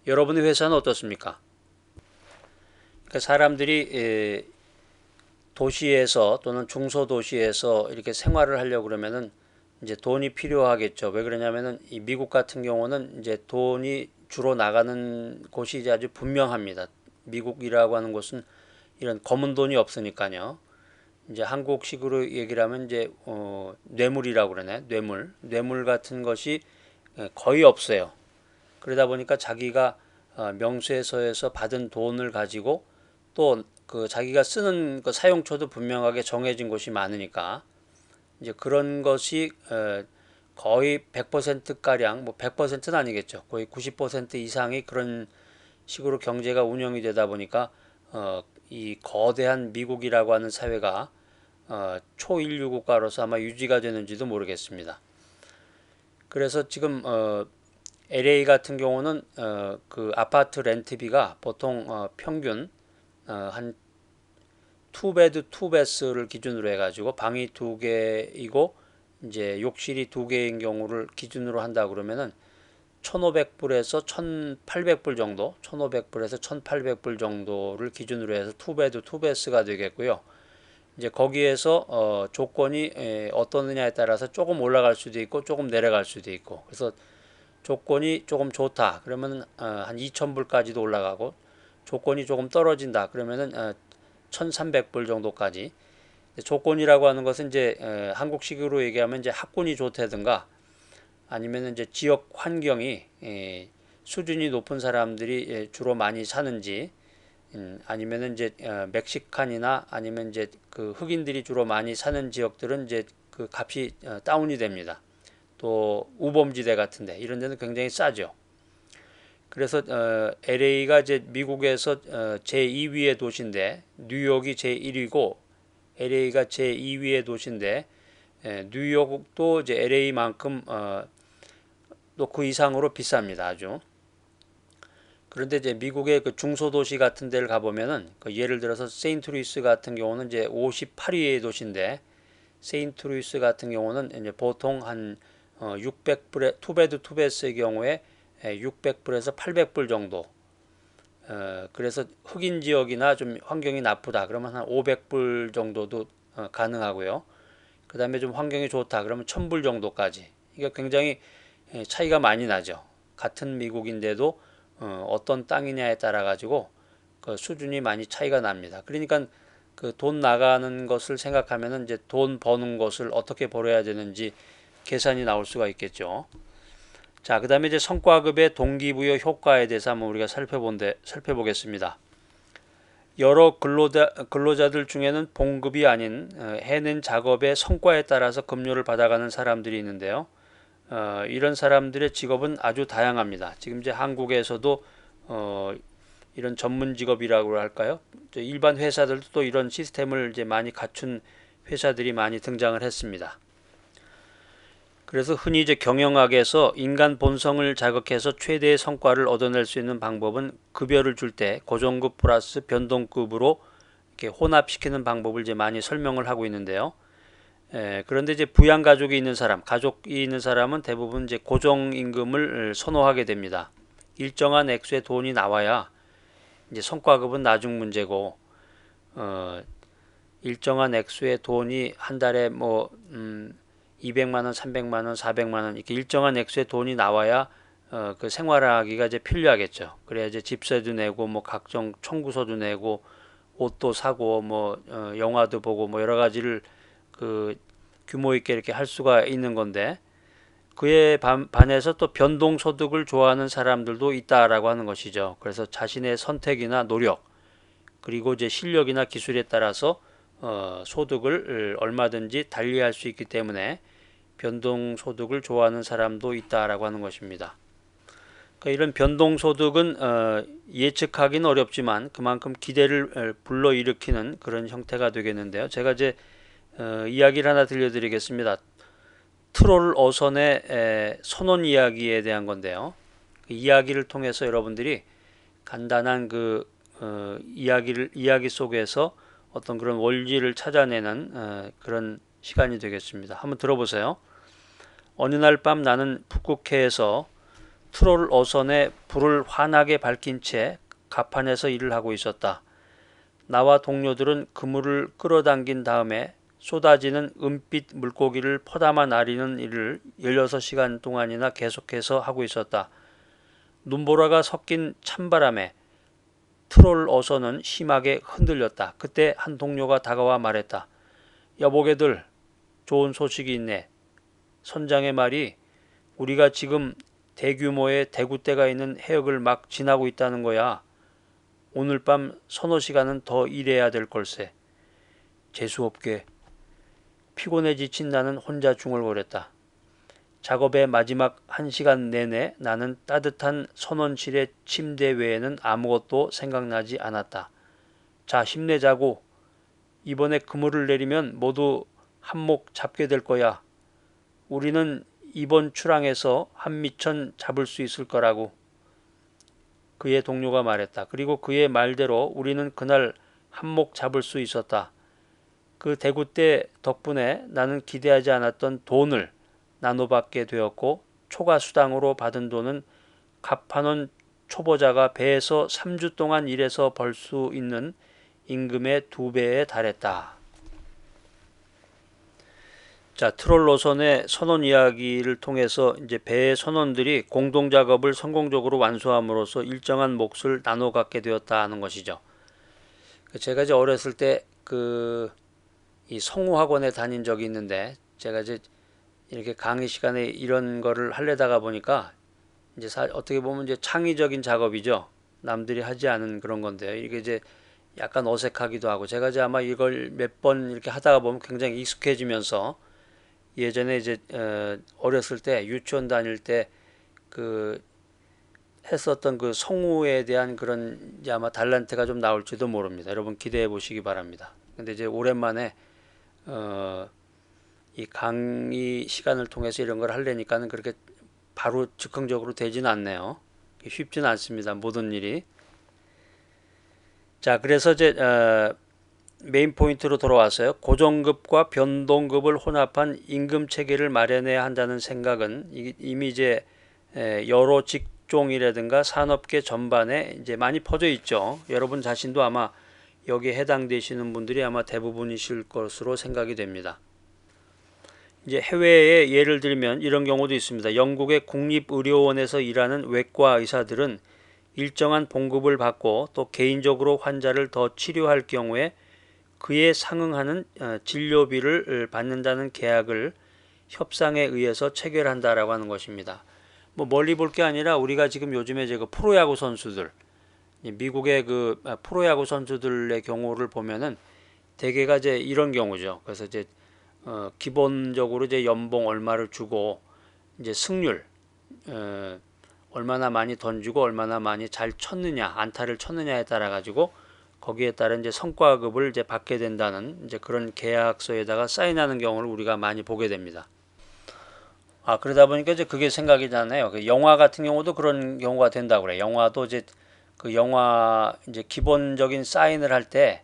여러분의 회사는 어떻습니까? 그러니까 사람들이 도시에서 또는 중소도시에서 이렇게 생활을 하려고 그러면은 이제 돈이 필요하겠죠. 왜 그러냐면은 이 미국 같은 경우는 이제 돈이 주로 나가는 곳이 이제 아주 분명합니다. 미국이라고 하는 곳은 이런 검은 돈이 없으니까요. 이제 한국식으로 얘기를 하면 이제 뇌물이라고 그러네. 뇌물 같은 것이 거의 없어요. 그러다 보니까 자기가 명세서에서 받은 돈을 가지고 또 그 자기가 쓰는 그 사용처도 분명하게 정해진 곳이 많으니까 이제 그런 것이 거의 100% 가량, 뭐 100%는 아니겠죠. 거의 90% 이상이 그런 식으로 경제가 운영이 되다 보니까 이 거대한 미국이라고 하는 사회가 초인류 국가로서 아마 유지가 되는지도 모르겠습니다. 그래서 지금 LA 같은 경우는 그 아파트 렌트비가 보통 평균 한 투베드 투베스를 기준으로 해가지고 방이 두 개이고 이제 욕실이 두 개인 경우를 기준으로 한다 그러면은 1,500불에서 1,800불 정도, 1,500불에서 1,800불 정도를 기준으로 해서 투베드 투베스가 되겠고요. 이제 거기에서 조건이 어떠느냐에 따라서 조금 올라갈 수도 있고 조금 내려갈 수도 있고, 그래서 조건이 조금 좋다 그러면 한 2,000불까지도 올라가고, 조건이 조금 떨어진다 그러면은 1,300불 정도까지. 조건이라고 하는 것은 이제 한국식으로 얘기하면 이제 학군이 좋다든가 아니면 이제 지역 환경이 수준이 높은 사람들이 주로 많이 사는지, 아니면 이제 멕시칸이나 아니면 이제 그 흑인들이 주로 많이 사는 지역들은 이제 그 값이 다운이 됩니다. 또 우범지대 같은데 이런 데는 굉장히 싸죠. 그래서 LA가 이제 미국에서 제2위의 도시인데 뉴욕이 제1위고 LA가 제2위의 도시인데 뉴욕도 이제 LA만큼 또 그 이상으로 비쌉니다. 아주. 그런데 이제 미국의 그 중소도시 같은 데를 가보면은 그 예를 들어서 세인트루이스 같은 경우는 이제 58위의 도시인데 세인트루이스 같은 경우는 이제 보통 한 600불에 투베드 투베스의 경우에 600불에서 800불 정도. 그래서 흑인 지역이나 좀 환경이 나쁘다 그러면 한 500불 정도도 가능하고요. 그 다음에 좀 환경이 좋다 그러면 1000불 정도까지. 이게 굉장히 차이가 많이 나죠. 같은 미국인데도 어떤 땅이냐에 따라 가지고 그 수준이 많이 차이가 납니다. 그러니까 그 돈 나가는 것을 생각하면은 이제 돈 버는 것을 어떻게 벌어야 되는지 계산이 나올 수가 있겠죠. 자, 그 다음에 이제 성과급의 동기부여 효과에 대해서 한번 우리가 살펴보겠습니다. 여러 근로자들 중에는 봉급이 아닌 해낸 작업의 성과에 따라서 급료를 받아가는 사람들이 있는데요. 이런 사람들의 직업은 아주 다양합니다. 지금 이제 한국에서도 이런 전문 직업이라고 할까요? 일반 회사들도 또 이런 시스템을 이제 많이 갖춘 회사들이 많이 등장을 했습니다. 그래서 흔히 이제 경영학에서 인간 본성을 자극해서 최대의 성과를 얻어낼 수 있는 방법은 급여를 줄 때 고정급 플러스 변동급으로 이렇게 혼합시키는 방법을 이제 많이 설명을 하고 있는데요. 그런데 이제 부양 가족이 있는 사람, 가족이 있는 사람은 대부분 이제 고정 임금을 선호하게 됩니다. 일정한 액수의 돈이 나와야 이제 성과급은 나중 문제고, 일정한 액수의 돈이 한 달에 뭐 200만 원, 300만 원, 400만 원 이렇게 일정한 액수의 돈이 나와야 그 생활하기가 이제 필요하겠죠. 그래야 이제 집세도 내고 뭐 각종 청구서도 내고 옷도 사고 뭐 영화도 보고 뭐 여러 가지를 그 규모 있게 이렇게 할 수가 있는 건데, 그에 반해서 또 변동소득을 좋아하는 사람들도 있다라고 하는 것이죠. 그래서 자신의 선택이나 노력 그리고 이제 실력이나 기술에 따라서 소득을 얼마든지 달리할 수 있기 때문에 변동소득을 좋아하는 사람도 있다라고 하는 것입니다. 그러니까 이런 변동소득은 예측하기는 어렵지만 그만큼 기대를 불러일으키는 그런 형태가 되겠는데요. 제가 이제 이야기를 하나 들려드리겠습니다. 트롤 어선의 선원 이야기에 대한 건데요. 그 이야기를 통해서 여러분들이 간단한 그 이야기 속에서 어떤 그런 원리를 찾아내는 그런 시간이 되겠습니다. 한번 들어보세요. 어느 날 밤 나는 북극해에서 트롤 어선에 불을 환하게 밝힌 채 갑판에서 일을 하고 있었다. 나와 동료들은 그물을 끌어당긴 다음에 쏟아지는 은빛 물고기를 퍼담아 나르는 일을 16시간 동안이나 계속해서 하고 있었다. 눈보라가 섞인 찬바람에 트롤 어선은 심하게 흔들렸다. 그때 한 동료가 다가와 말했다. 여보게들, 좋은 소식이 있네. 선장의 말이 우리가 지금 대규모의 대구대가 있는 해역을 막 지나고 있다는 거야. 오늘 밤 서너 시간은 더 일해야 될 걸세. 재수없게 피곤해 지친 나는 혼자 중얼거렸다. 작업의 마지막 1시간 내내 나는 따뜻한 선원실의 침대 외에는 아무것도 생각나지 않았다. 자, 힘내자고. 이번에 그물을 내리면 모두 한몫 잡게 될 거야. 우리는 이번 출항에서 한미천 잡을 수 있을 거라고. 그의 동료가 말했다. 그리고 그의 말대로 우리는 그날 한몫 잡을 수 있었다. 그 대구 때 덕분에 나는 기대하지 않았던 돈을 나눠받게 되었고, 초과 수당으로 받은 돈은 갑판원 초보자가 배에서 3주 동안 일해서 벌 수 있는 임금의 2배에 달했다. 자, 트롤 노선의 선원 이야기를 통해서 이제 배의 선원들이 공동 작업을 성공적으로 완수함으로써 일정한 몫을 나눠 갖게 되었다 하는 것이죠. 제가 이제 어렸을 때 이 성우학원에 다닌 적이 있는데, 제가 이제 이렇게 강의 시간에 이런 거를 하려다가 보니까 이제 어떻게 보면 이제 창의적인 작업이죠. 남들이 하지 않은 그런 건데요. 이게 이제 약간 어색하기도 하고, 제가 이제 아마 이걸 몇 번 이렇게 하다가 보면 굉장히 익숙해지면서, 예전에 이제 어렸을 때 유치원 다닐 때 했었던 그 성우에 대한 그런 이제 아마 달란트가 좀 나올지도 모릅니다. 여러분 기대해 보시기 바랍니다. 근데 이제 오랜만에 이 강의 시간을 통해서 이런 걸 하려니까는 그렇게 바로 즉흥적으로 되지는 않네요. 쉽지는 않습니다. 모든 일이. 자, 그래서 이제 메인 포인트로 돌아왔어요. 고정급과 변동급을 혼합한 임금 체계를 마련해야 한다는 생각은 이미 이제 여러 직종이라든가 산업계 전반에 이제 많이 퍼져 있죠. 여러분 자신도 아마 여기에 해당되시는 분들이 아마 대부분이실 것으로 생각이 됩니다. 이제 해외에 예를 들면 이런 경우도 있습니다. 영국의 국립의료원에서 일하는 외과 의사들은 일정한 봉급을 받고 또 개인적으로 환자를 더 치료할 경우에 그에 상응하는 진료비를 받는다는 계약을 협상에 의해서 체결한다라고 하는 것입니다. 뭐 멀리 볼 게 아니라 우리가 지금 요즘에 그 프로야구 선수들, 미국의 그 프로야구 선수들의 경우를 보면은 대개가 이제 이런 경우죠. 그래서 이제 기본적으로 이제 연봉 얼마를 주고 이제 승률 얼마나 많이 던지고 얼마나 많이 잘 쳤느냐, 안타를 쳤느냐에 따라 가지고 거기에 따른 이제 성과급을 이제 받게 된다는 이제 그런 계약서에다가 사인하는 경우를 우리가 많이 보게 됩니다. 그러다 보니까 이제 그게 생각이 나네요. 그 영화 같은 경우도 그런 경우가 된다고 그래요. 영화도 이제 그 영화 이제 기본적인 사인을 할 때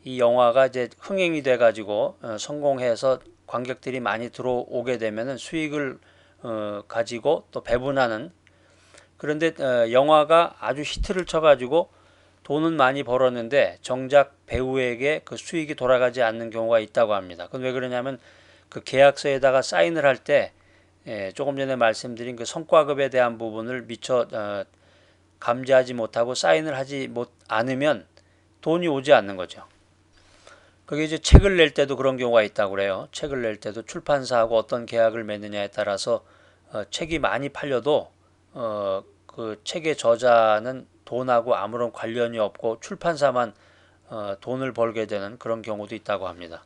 이 영화가 이제 흥행이 돼 가지고 성공해서 관객들이 많이 들어오게 되면은 수익을 가지고 또 배분하는. 그런데 영화가 아주 히트를 쳐 가지고 돈은 많이 벌었는데 정작 배우에게 그 수익이 돌아가지 않는 경우가 있다고 합니다. 그건 왜 그러냐면 그 계약서에다가 사인을 할 때 조금 전에 말씀드린 그 성과급에 대한 부분을 미처 감지하지 못하고 사인을 하지 않으면 돈이 오지 않는 거죠. 그게 이제 책을 낼 때도 그런 경우가 있다고 그래요. 책을 낼 때도 출판사하고 어떤 계약을 맺느냐에 따라서 책이 많이 팔려도 그 책의 저자는 돈하고 아무런 관련이 없고 출판사만 돈을 벌게 되는 그런 경우도 있다고 합니다.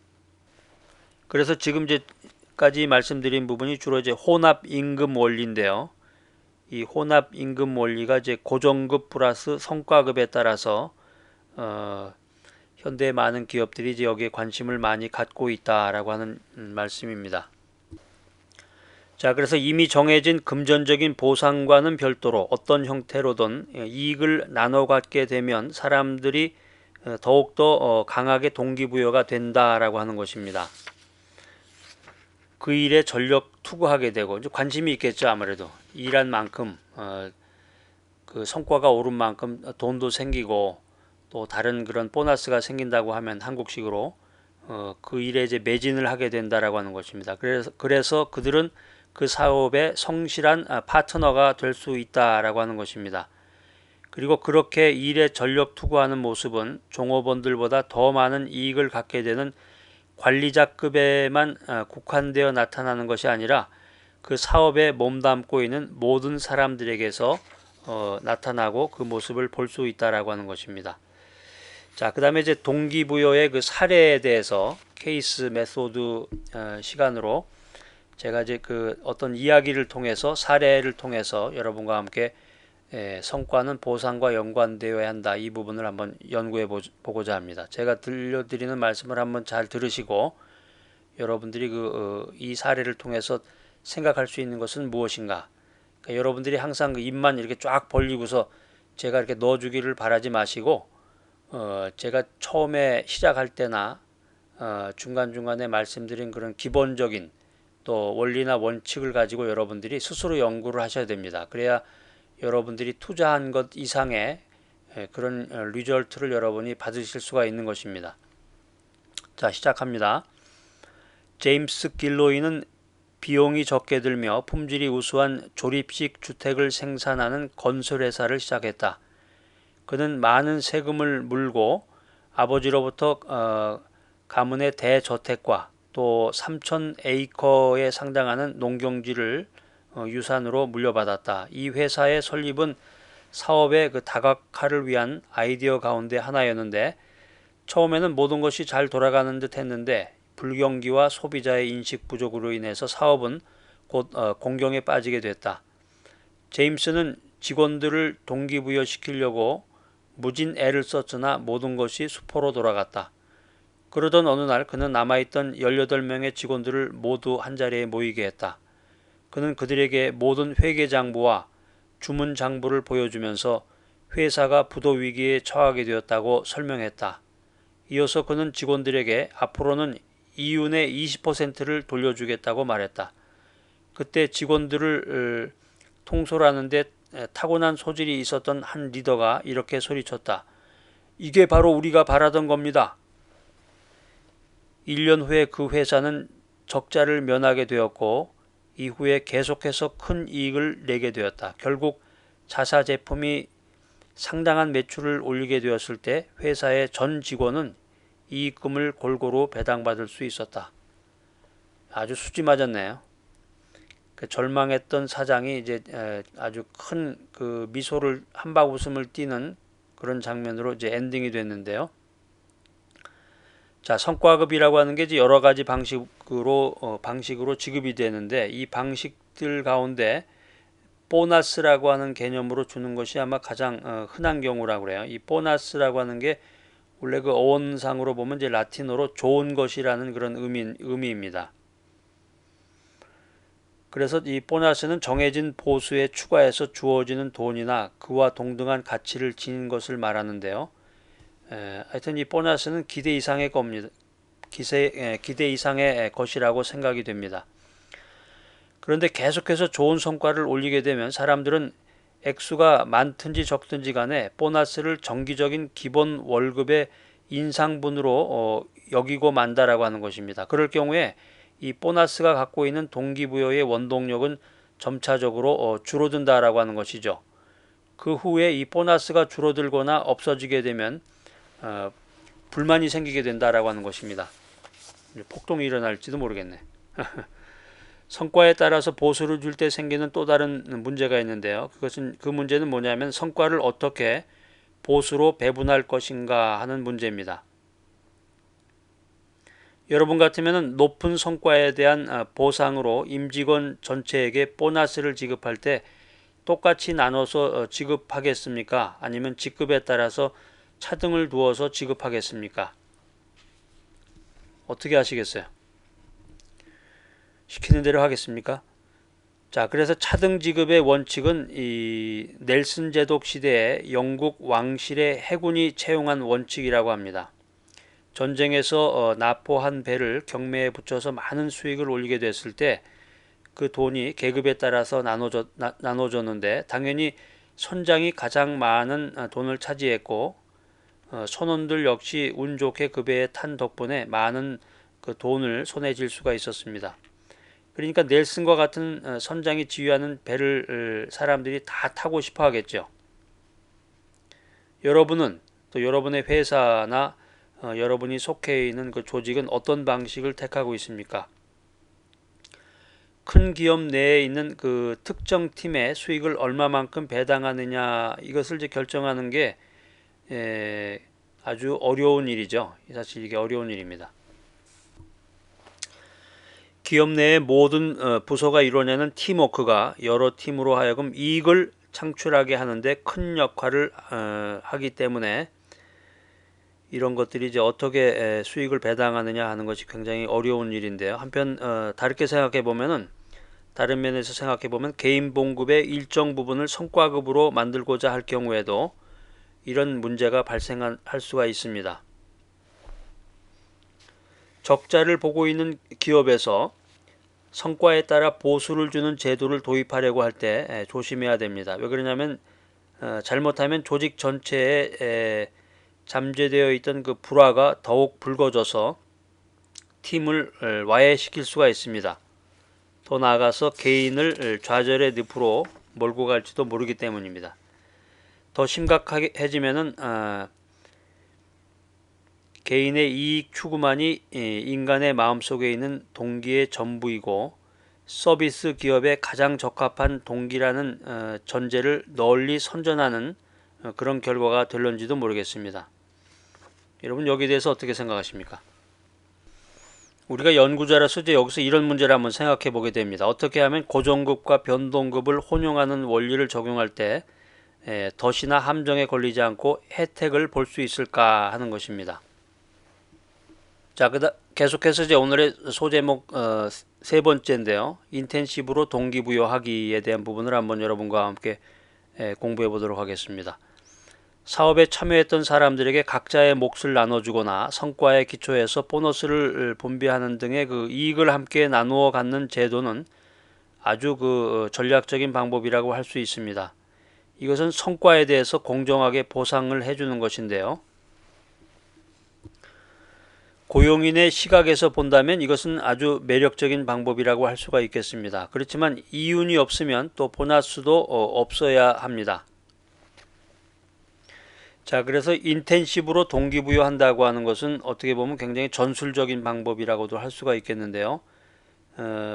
그래서 지금 이제까지 말씀드린 부분이 주로 이제 혼합 임금 원리인데요. 이 혼합 임금 원리가 이제 고정급 플러스 성과급에 따라서 현대의 많은 기업들이 이제 여기에 관심을 많이 갖고 있다라고 하는 말씀입니다. 자, 그래서 이미 정해진 금전적인 보상과는 별도로 어떤 형태로든 이익을 나눠 갖게 되면 사람들이 더욱더 강하게 동기부여가 된다라고 하는 것입니다. 그 일에 전력 투구하게 되고 이제 관심이 있겠죠. 아무래도 일한 만큼 그 성과가 오른 만큼 돈도 생기고 또 다른 그런 보너스가 생긴다고 하면 한국식으로 그 일에 이제 매진을 하게 된다라고 하는 것입니다. 그래서 그들은 그 사업의 성실한 파트너가 될 수 있다라고 하는 것입니다. 그리고 그렇게 일에 전력 투구하는 모습은 종업원들보다 더 많은 이익을 갖게 되는 관리자급에만 국한되어 나타나는 것이 아니라 그 사업에 몸담고 있는 모든 사람들에게서 나타나고 그 모습을 볼 수 있다라고 하는 것입니다. 자, 그 다음에 이제 동기부여의 그 사례에 대해서 케이스 메소드 시간으로 제가 이제 그 어떤 이야기를 통해서 사례를 통해서 여러분과 함께 성과는 보상과 연관되어야 한다. 이 부분을 한번 연구해 보고자 합니다. 제가 들려드리는 말씀을 한번 잘 들으시고 여러분들이 이 사례를 통해서 생각할 수 있는 것은 무엇인가? 그러니까 여러분들이 항상 그 입만 이렇게 쫙 벌리고서 제가 이렇게 넣어주기를 바라지 마시고 제가 처음에 시작할 때나 중간중간에 말씀드린 그런 기본적인 또 원리나 원칙을 가지고 여러분들이 스스로 연구를 하셔야 됩니다. 그래야 여러분들이 투자한 것 이상의 그런 리절트를 여러분이 받으실 수가 있는 것입니다. 자, 시작합니다. 제임스 길로이는 비용이 적게 들며 품질이 우수한 조립식 주택을 생산하는 건설회사를 시작했다. 그는 많은 세금을 물고 아버지로부터 가문의 대저택과 또 3,000에이커에 상당하는 농경지를 유산으로 물려받았다. 이 회사의 설립은 사업의 그 다각화를 위한 아이디어 가운데 하나였는데 처음에는 모든 것이 잘 돌아가는 듯 했는데 불경기와 소비자의 인식 부족으로 인해서 사업은 곧 공경에 빠지게 됐다. 제임스는 직원들을 동기부여시키려고 무진 애를 썼으나 모든 것이 수포로 돌아갔다. 그러던 어느 날 그는 남아있던 18명의 직원들을 모두 한자리에 모이게 했다. 그는 그들에게 모든 회계장부와 주문장부를 보여주면서 회사가 부도 위기에 처하게 되었다고 설명했다. 이어서 그는 직원들에게 앞으로는 이윤의 20%를 돌려주겠다고 말했다. 그때 직원들을 통솔하는 데 타고난 소질이 있었던 한 리더가 이렇게 소리쳤다. 이게 바로 우리가 바라던 겁니다. 1년 후에 그 회사는 적자를 면하게 되었고 이후에 계속해서 큰 이익을 내게 되었다. 결국 자사 제품이 상당한 매출을 올리게 되었을 때 회사의 전 직원은 이익금을 골고루 배당받을 수 있었다. 아주 수지 맞았네요. 그 절망했던 사장이 이제 아주 큰 그 미소를 한박 웃음을 띠는 그런 장면으로 이제 엔딩이 됐는데요. 자, 성과급이라고 하는 게 이제 여러 가지 방식으로 지급이 되는데 이 방식들 가운데 보너스라고 하는 개념으로 주는 것이 아마 가장 흔한 경우라고 그래요. 이 보너스라고 하는 게 원래 그 어원상으로 보면 이제 라틴어로 좋은 것이라는 그런 의미입니다. 그래서 이 보너스는 정해진 보수에 추가해서 주어지는 돈이나 그와 동등한 가치를 지닌 것을 말하는데요. 하여튼 이 보너스는 기대 이상의 겁니다. 기대 이상의 것이라고 생각이 됩니다. 그런데 계속해서 좋은 성과를 올리게 되면 사람들은 액수가 많든지 적든지 간에 보너스를 정기적인 기본 월급의 인상분으로 여기고 만다라고 하는 것입니다. 그럴 경우에 이 보너스가 갖고 있는 동기부여의 원동력은 점차적으로 줄어든다라고 하는 것이죠. 그 후에 이 보너스가 줄어들거나 없어지게 되면 불만이 생기게 된다라고 하는 것입니다. 폭동이 일어날지도 모르겠네. 성과에 따라서 보수를 줄 때 생기는 또 다른 문제가 있는데요. 그 문제는 뭐냐면 성과를 어떻게 보수로 배분할 것인가 하는 문제입니다. 여러분 같으면 높은 성과에 대한 보상으로 임직원 전체에게 보너스를 지급할 때 똑같이 나눠서 지급하겠습니까? 아니면 직급에 따라서 차등을 두어서 지급하겠습니까? 어떻게 하시겠어요? 시키는 대로 하겠습니까? 자, 그래서 차등 지급의 원칙은 이 넬슨 제독 시대에 영국 왕실의 해군이 채용한 원칙이라고 합니다. 전쟁에서 납포한 배를 경매에 붙여서 많은 수익을 올리게 됐을 때 그 돈이 계급에 따라서 나눠졌는데 당연히 선장이 가장 많은 돈을 차지했고 선원들 역시 운 좋게 그 배에 탄 덕분에 많은 그 돈을 손에 쥘 수가 있었습니다. 그러니까 넬슨과 같은 선장이 지휘하는 배를 사람들이 다 타고 싶어 하겠죠. 여러분은 또 여러분의 회사나 여러분이 속해 있는 그 조직은 어떤 방식을 택하고 있습니까? 큰 기업 내에 있는 그 특정 팀의 수익을 얼마만큼 배당하느냐, 이것을 이제 결정하는 게 아주 어려운 일이죠. 사실 이게 어려운 일입니다. 기업 내의 모든 부서가 이루어내는 팀워크가 여러 팀으로 하여금 이익을 창출하게 하는데 큰 역할을 하기 때문에 이런 것들이 이제 어떻게 수익을 배당하느냐 하는 것이 굉장히 어려운 일인데요. 한편 다르게 생각해 보면은, 다른 면에서 생각해 보면 개인 봉급의 일정 부분을 성과급으로 만들고자 할 경우에도 이런 문제가 발생할 수가 있습니다. 적자를 보고 있는 기업에서 성과에 따라 보수를 주는 제도를 도입하려고 할 때 조심해야 됩니다. 왜 그러냐면 잘못하면 조직 전체에 잠재되어 있던 그 불화가 더욱 불거져서 팀을 와해시킬 수가 있습니다. 더 나아가서 개인을 좌절의 늪으로 몰고 갈지도 모르기 때문입니다. 더 심각해지면은 개인의 이익 추구만이 인간의 마음속에 있는 동기의 전부이고 서비스 기업에 가장 적합한 동기라는 전제를 널리 선전하는 그런 결과가 될런지도 모르겠습니다. 여러분 여기에 대해서 어떻게 생각하십니까? 우리가 연구자로서 이제 여기서 이런 문제를 한번 생각해 보게 됩니다. 어떻게 하면 고정급과 변동급을 혼용하는 원리를 적용할 때 덫이나 함정에 걸리지 않고 혜택을 볼 수 있을까 하는 것입니다. 자, 계속해서 이제 오늘의 소제목 세 번째인데요. 인텐시브로 동기부여하기에 대한 부분을 한번 여러분과 함께 공부해 보도록 하겠습니다. 사업에 참여했던 사람들에게 각자의 몫을 나눠주거나 성과에 기초해서 보너스를 분배하는 등의 그 이익을 함께 나누어 갖는 제도는 아주 그 전략적인 방법이라고 할 수 있습니다. 이것은 성과에 대해서 공정하게 보상을 해주는 것인데요. 고용인의 시각에서 본다면 이것은 아주 매력적인 방법이라고 할 수가 있겠습니다. 그렇지만 이윤이 없으면 또 보너스도 없어야 합니다. 자, 그래서 인텐시브로 동기부여한다고 하는 것은 어떻게 보면 굉장히 전술적인 방법이라고도 할 수가 있겠는데요.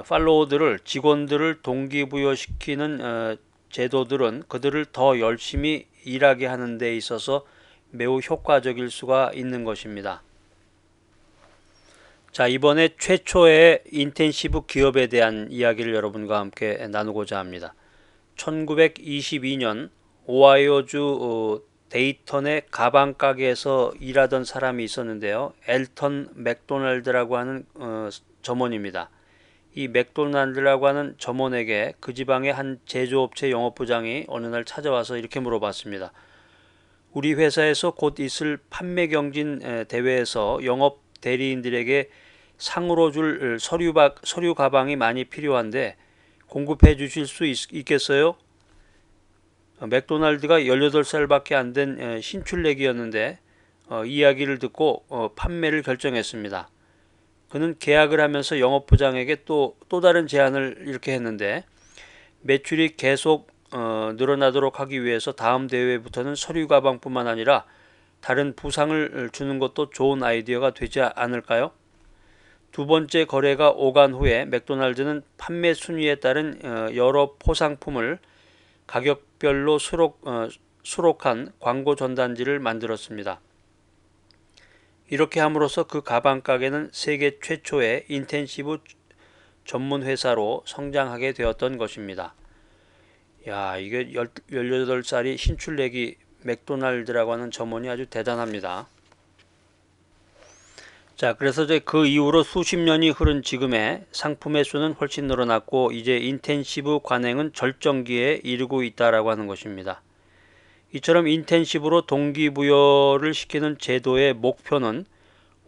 팔로워들을, 직원들을 동기부여시키는 제도들은 그들을 더 열심히 일하게 하는 데 있어서 매우 효과적일 수가 있는 것입니다. 자, 이번에 최초의 인텐시브 기업에 대한 이야기를 여러분과 함께 나누고자 합니다. 1922년 오하이오주 데이턴의 가방 가게에서 일하던 사람이 있었는데요. 엘턴 맥도날드라고 하는 점원입니다. 이 맥도날드라고 하는 점원에게 그 지방의 한 제조업체 영업부장이 어느 날 찾아와서 이렇게 물어봤습니다. 우리 회사에서 곧 있을 판매 경진 대회에서 영업 대리인들에게 상으로 줄 서류 가방이 많이 필요한데 공급해 주실 수 있겠어요? 맥도날드가 18살밖에 안 된 신출내기였는데 이야기를 듣고 판매를 결정했습니다. 그는 계약을 하면서 영업부장에게 또 다른 제안을 이렇게 했는데 매출이 계속 늘어나도록 하기 위해서 다음 대회부터는 서류 가방뿐만 아니라 다른 부상을 주는 것도 좋은 아이디어가 되지 않을까요? 두 번째 거래가 오간 후에 맥도날드는 판매 순위에 따른 여러 포상품을 가격별로 수록한 광고 전단지를 만들었습니다. 이렇게 함으로써 그 가방 가게는 세계 최초의 인텐시브 전문 회사로 성장하게 되었던 것입니다. 야, 이게 18살이 신출내기 맥도날드라고 하는 점원이 아주 대단합니다. 자, 그래서 이제 그 이후로 수십 년이 흐른 지금의 상품의 수는 훨씬 늘어났고 이제 인텐시브 관행은 절정기에 이르고 있다라고 하는 것입니다. 이처럼 인텐시브로 동기부여를 시키는 제도의 목표는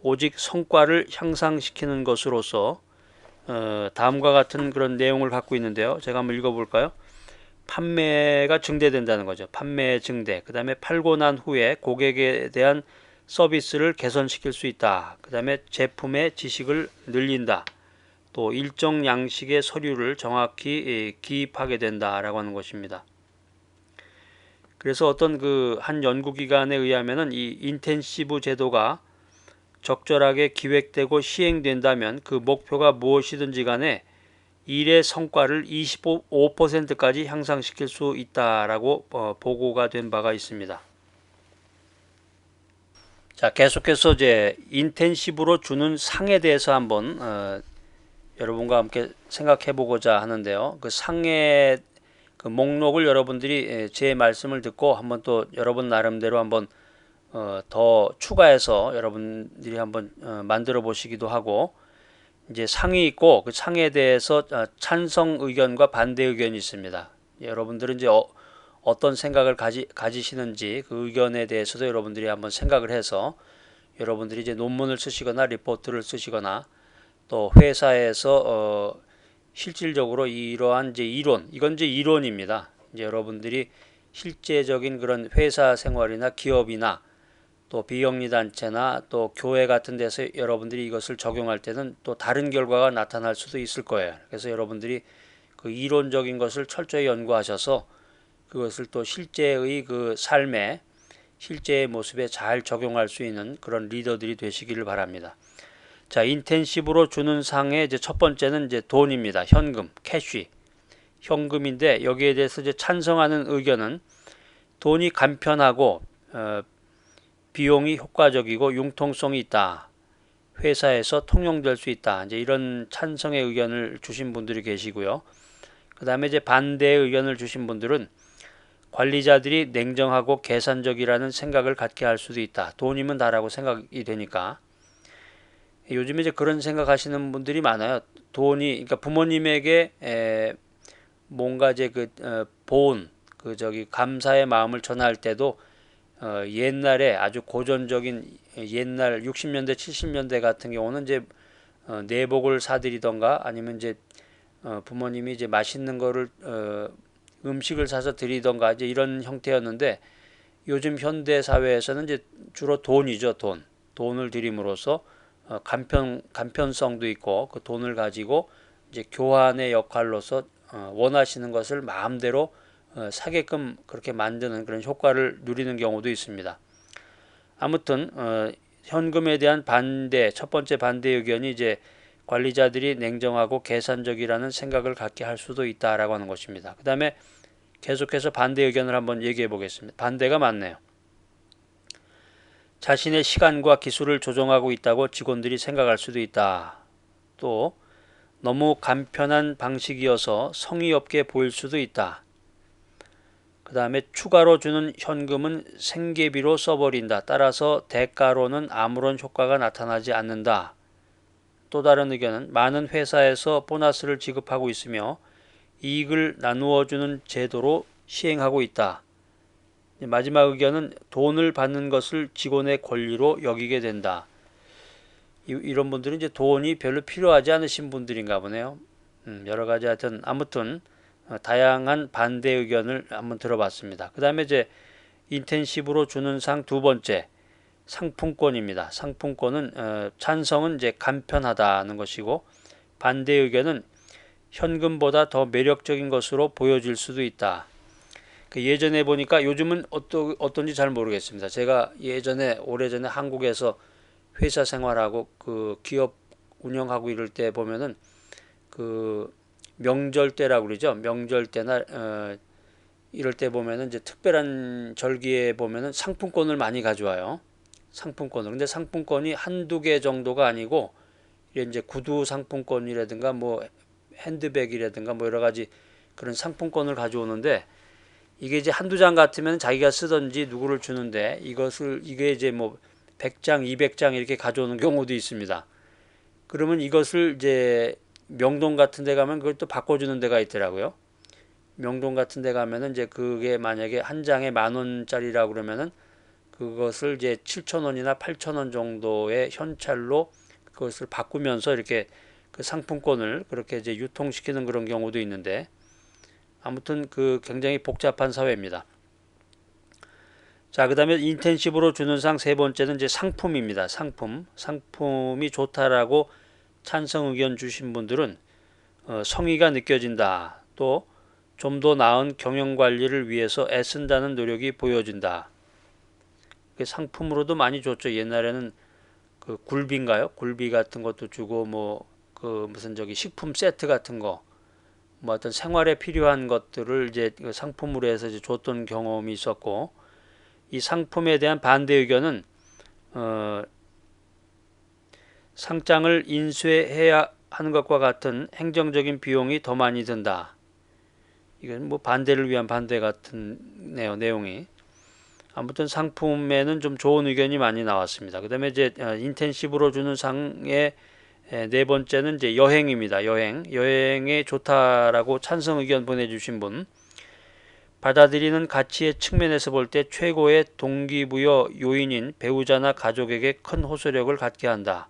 오직 성과를 향상시키는 것으로서 다음과 같은 그런 내용을 갖고 있는데요. 제가 한번 읽어볼까요? 판매가 증대된다는 거죠. 판매 증대. 그 다음에 팔고 난 후에 고객에 대한 서비스를 개선시킬 수 있다. 그 다음에 제품의 지식을 늘린다. 또 일정 양식의 서류를 정확히 기입하게 된다라고 하는 것입니다. 그래서 어떤 그 한 연구기관에 의하면은 이 인텐시브 제도가 적절하게 기획되고 시행된다면 그 목표가 무엇이든지 간에 일의 성과를 25%까지 향상시킬 수 있다라고 보고가 된 바가 있습니다. 자, 계속해서 이제 인텐시브로 주는 상에 대해서 한번 여러분과 함께 생각해 보고자 하는데요. 그 상의 그 목록을 여러분들이 제 말씀을 듣고 한번 또 여러분 나름대로 한번 더 추가해서 여러분들이 한번 만들어 보시기도 하고, 이제 상이 있고 그 상에 대해서 찬성 의견과 반대 의견이 있습니다. 여러분들은 이제 어떤 생각을 가지시는지 그 의견에 대해서도 여러분들이 한번 생각을 해서 여러분들이 이제 논문을 쓰시거나 리포트를 쓰시거나 또 회사에서 실질적으로 이러한 이제 이론, 이건 이제 이론입니다. 이제 여러분들이 실제적인 그런 회사 생활이나 기업이나 또 비영리 단체나 또 교회 같은 데서 여러분들이 이것을 적용할 때는 또 다른 결과가 나타날 수도 있을 거예요. 그래서 여러분들이 그 이론적인 것을 철저히 연구하셔서 그것을 또 실제의 그 삶에, 실제의 모습에 잘 적용할 수 있는 그런 리더들이 되시기를 바랍니다. 자, 인텐시브로 주는 상의 이제 첫 번째는 이제 돈입니다. 현금, 캐시. 현금인데 여기에 대해서 이제 찬성하는 의견은 돈이 간편하고 비용이 효과적이고 융통성이 있다. 회사에서 통용될 수 있다. 이제 이런 찬성의 의견을 주신 분들이 계시고요. 그 다음에 이제 반대의 의견을 주신 분들은 관리자들이 냉정하고 계산적이라는 생각을 갖게 할 수도 있다. 돈이면 다라고 생각이 되니까. 요즘에 이제 그런 생각하시는 분들이 많아요. 돈이, 그러니까 부모님에게 뭔가 이제 보온, 감사의 마음을 전할 때도 옛날에 아주 고전적인 옛날 60년대 70년대 같은 경우는 이제 내복을 사드리던가 아니면 이제 부모님이 이제 맛있는 거를 음식을 사서 드리던가 이제 이런 형태였는데, 요즘 현대 사회에서는 이제 주로 돈이죠. 돈을 드림으로써 간편성도 있고 그 돈을 가지고 이제 교환의 역할로서 원하시는 것을 마음대로 사게끔 그렇게 만드는 그런 효과를 누리는 경우도 있습니다. 아무튼 현금에 대한 반대, 첫 번째 반대 의견이 이제 관리자들이 냉정하고 계산적이라는 생각을 갖게 할 수도 있다라고 하는 것입니다. 그 다음에 계속해서 반대 의견을 한번 얘기해 보겠습니다. 반대가 많네요. 자신의 시간과 기술을 조정하고 있다고 직원들이 생각할 수도 있다. 또 너무 간편한 방식이어서 성의 없게 보일 수도 있다. 그 다음에 추가로 주는 현금은 생계비로 써버린다. 따라서 대가로는 아무런 효과가 나타나지 않는다. 또 다른 의견은 많은 회사에서 보너스를 지급하고 있으며 이익을 나누어 주는 제도로 시행하고 있다. 마지막 의견은 돈을 받는 것을 직원의 권리로 여기게 된다. 이런 분들은 이제 돈이 별로 필요하지 않으신 분들인가 보네요. 여러 가지 하여튼 아무튼 다양한 반대 의견을 한번 들어봤습니다. 그 다음에 이제 인텐시브로 주는 상 두 번째, 상품권입니다. 상품권은 찬성은 이제 간편하다는 것이고, 반대 의견은 현금보다 더 매력적인 것으로 보여질 수도 있다. 예전에 보니까 요즘은 어떤지 잘 모르겠습니다. 제가 예전에 오래전에 한국에서 회사 생활하고 그 기업 운영하고 이럴 때 보면은 그 명절 때라고 그러죠. 명절 때나 이럴 때 보면은 이제 특별한 절기에 보면은 상품권을 많이 가져와요. 상품권을. 근데 상품권이 한두 개 정도가 아니고 이제 구두 상품권이라든가 뭐 핸드백이라든가 뭐 여러 가지 그런 상품권을 가져오는데, 이게 이제 한두 장 같으면 자기가 쓰던지 누구를 주는데 이게 이제 뭐 100장, 200장 이렇게 가져오는 경우도 있습니다. 그러면 이것을 이제 명동 같은 데 가면 그걸 또 바꿔주는 데가 있더라고요. 명동 같은 데 가면은 이제 그게 만약에 한 장에 10,000원짜리라고 그러면은 그것을 이제 7,000원이나 8,000원 정도의 현찰로 그것을 바꾸면서 이렇게 그 상품권을 그렇게 이제 유통시키는 그런 경우도 있는데, 아무튼 그 굉장히 복잡한 사회입니다. 자, 그 다음에 인텐시브로 주는 상 세 번째는 이제 상품입니다. 상품이 좋다라고 찬성 의견 주신 분들은 성의가 느껴진다. 또 좀 더 나은 경영 관리를 위해서 애쓴다는 노력이 보여진다. 상품으로도 많이 줬죠. 옛날에는 그 굴비인가요? 굴비 같은 것도 주고 뭐 그 무슨 저기 식품 세트 같은 거 뭐 어떤 생활에 필요한 것들을 이제 그 상품으로 해서 이제 줬던 경험이 있었고 이 상품에 대한 반대 의견은 어, 상장을 인쇄해야 하는 것과 같은 행정적인 비용이 더 많이 든다. 이건 뭐 반대를 위한 반대 같은네요, 내용이. 아무튼 상품에는 좀 좋은 의견이 많이 나왔습니다. 그다음에 이제 인텐시브로 주는 상의 네 번째는 이제 여행입니다. 여행에 좋다라고 찬성 의견 보내주신 분. 받아들이는 가치의 측면에서 볼 때 최고의 동기부여 요인인 배우자나 가족에게 큰 호소력을 갖게 한다.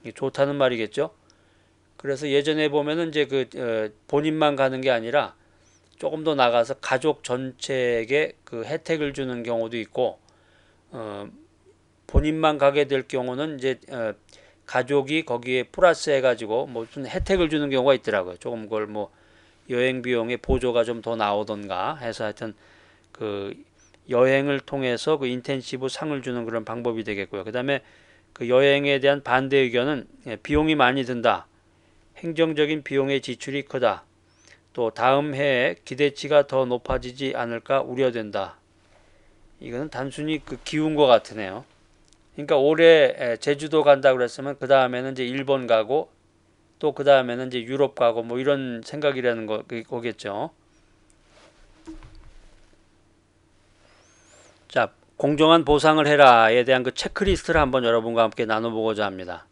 이게 좋다는 말이겠죠. 그래서 예전에 보면은 이제 본인만 가는 게 아니라 조금 더 나가서 가족 전체에게 그 혜택을 주는 경우도 있고, 본인만 가게 될 경우는 이제 가족이 거기에 플러스 해가지고 무슨 혜택을 주는 경우가 있더라고요. 조금 그걸 뭐 여행 비용의 보조가 좀 더 나오던가 해서 하여튼 그 여행을 통해서 그 인텐시브 상을 주는 그런 방법이 되겠고요. 그다음에 그 여행에 대한 반대 의견은 비용이 많이 든다. 행정적인 비용의 지출이 크다. 또 다음 해에 기대치가 더 높아지지 않을까 우려된다. 이거는 단순히 그 기운 것 같으네요. 그러니까 올해 제주도 간다 그랬으면 그 다음에는 이제 일본 가고 또 그 다음에는 이제 유럽 가고 뭐 이런 생각이라는 거겠죠. 자, 공정한 보상을 해라에 대한 그 체크리스트를 한번 여러분과 함께 나눠보고자 합니다.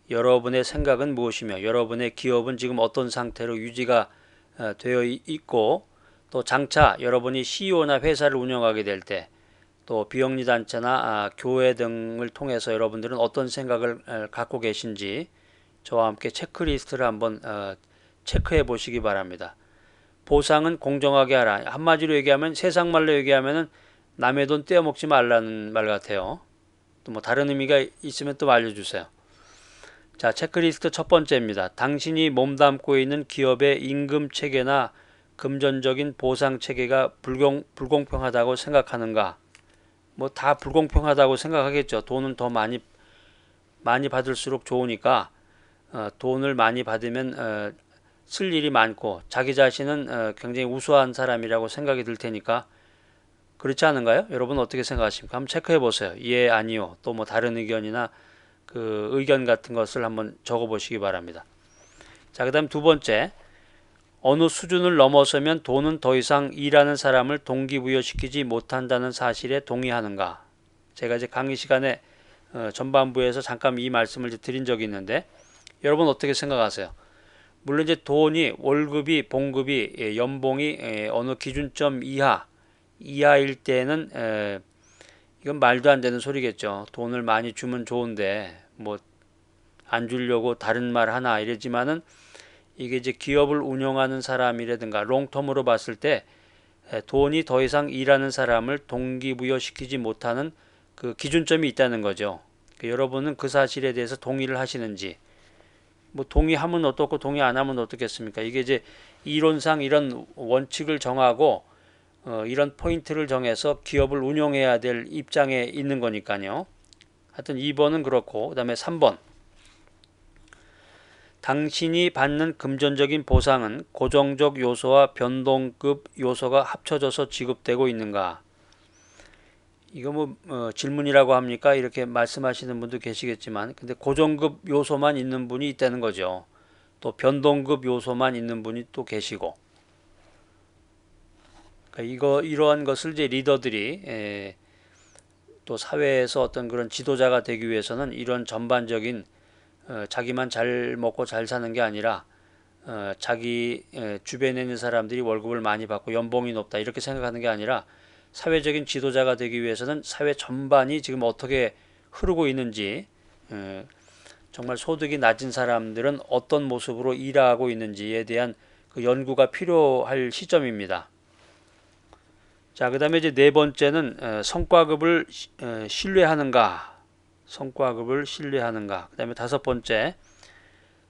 여러분의 생각은 무엇이며 여러분의 기업은 지금 어떤 상태로 유지가 되어 있고 또 장차 여러분이 CEO나 회사를 운영하게 될 때 또 비영리 단체나 교회 등을 통해서 여러분들은 어떤 생각을 갖고 계신지 저와 함께 체크리스트를 한번 체크해 보시기 바랍니다. 보상은 공정하게 하라. 한마디로 얘기하면 세상 말로 얘기하면은 남의 돈 떼어먹지 말라는 말 같아요. 또 뭐 다른 의미가 있으면 또 알려주세요. 자, 체크리스트 첫 번째입니다. 당신이 몸담고 있는 기업의 임금 체계나 금전적인 보상 체계가 불공평하다고 생각하는가? 뭐 다 불공평하다고 생각하겠죠. 돈은 더 많이 받을수록 좋으니까 돈을 많이 받으면 쓸 일이 많고 자기 자신은 굉장히 우수한 사람이라고 생각이 들 테니까 그렇지 않은가요? 여러분 어떻게 생각하십니까? 한번 체크해 보세요. 예, 아니요. 또 뭐 다른 의견이나 그 의견 같은 것을 한번 적어 보시기 바랍니다. 자, 그다음 두 번째. 어느 수준을 넘어서면 돈은 더 이상 일하는 사람을 동기부여시키지 못한다는 사실에 동의하는가? 제가 이제 강의 시간에 전반부에서 잠깐 이 말씀을 드린 적이 있는데 여러분 어떻게 생각하세요? 물론 이제 돈이 월급이 봉급이 연봉이 어느 기준점 이하일 때는 이건 말도 안 되는 소리겠죠. 돈을 많이 주면 좋은데 뭐 안 주려고 다른 말 하나 이러지만은 이게 이제 기업을 운영하는 사람이라든가 롱텀으로 봤을 때 돈이 더 이상 일하는 사람을 동기부여시키지 못하는 그 기준점이 있다는 거죠. 여러분은 그 사실에 대해서 동의를 하시는지, 뭐 동의하면 어떻고 동의 안 하면 어떻겠습니까? 이게 이제 이론상 이런 원칙을 정하고 이런 포인트를 정해서 기업을 운영해야 될 입장에 있는 거니까요. 하여튼 2번은 그렇고 그다음에 3번. 당신이 받는 금전적인 보상은 고정적 요소와 변동급 요소가 합쳐져서 지급되고 있는가? 이거 뭐 질문이라고 합니까? 이렇게 말씀하시는 분도 계시겠지만 근데 고정급 요소만 있는 분이 있다는 거죠. 또 변동급 요소만 있는 분이 또 계시고 그러니까 이러한 것을 이제 리더들이 또 사회에서 어떤 그런 지도자가 되기 위해서는 이런 전반적인 자기만 잘 먹고 잘 사는 게 아니라 자기 주변에 있는 사람들이 월급을 많이 받고 연봉이 높다 이렇게 생각하는 게 아니라 사회적인 지도자가 되기 위해서는 사회 전반이 지금 어떻게 흐르고 있는지 정말 소득이 낮은 사람들은 어떤 모습으로 일하고 있는지에 대한 그 연구가 필요할 시점입니다. 자, 그 다음에 이제 네 번째는 성과급을 신뢰하는가? 성과급을 신뢰하는가? 그 다음에 다섯 번째,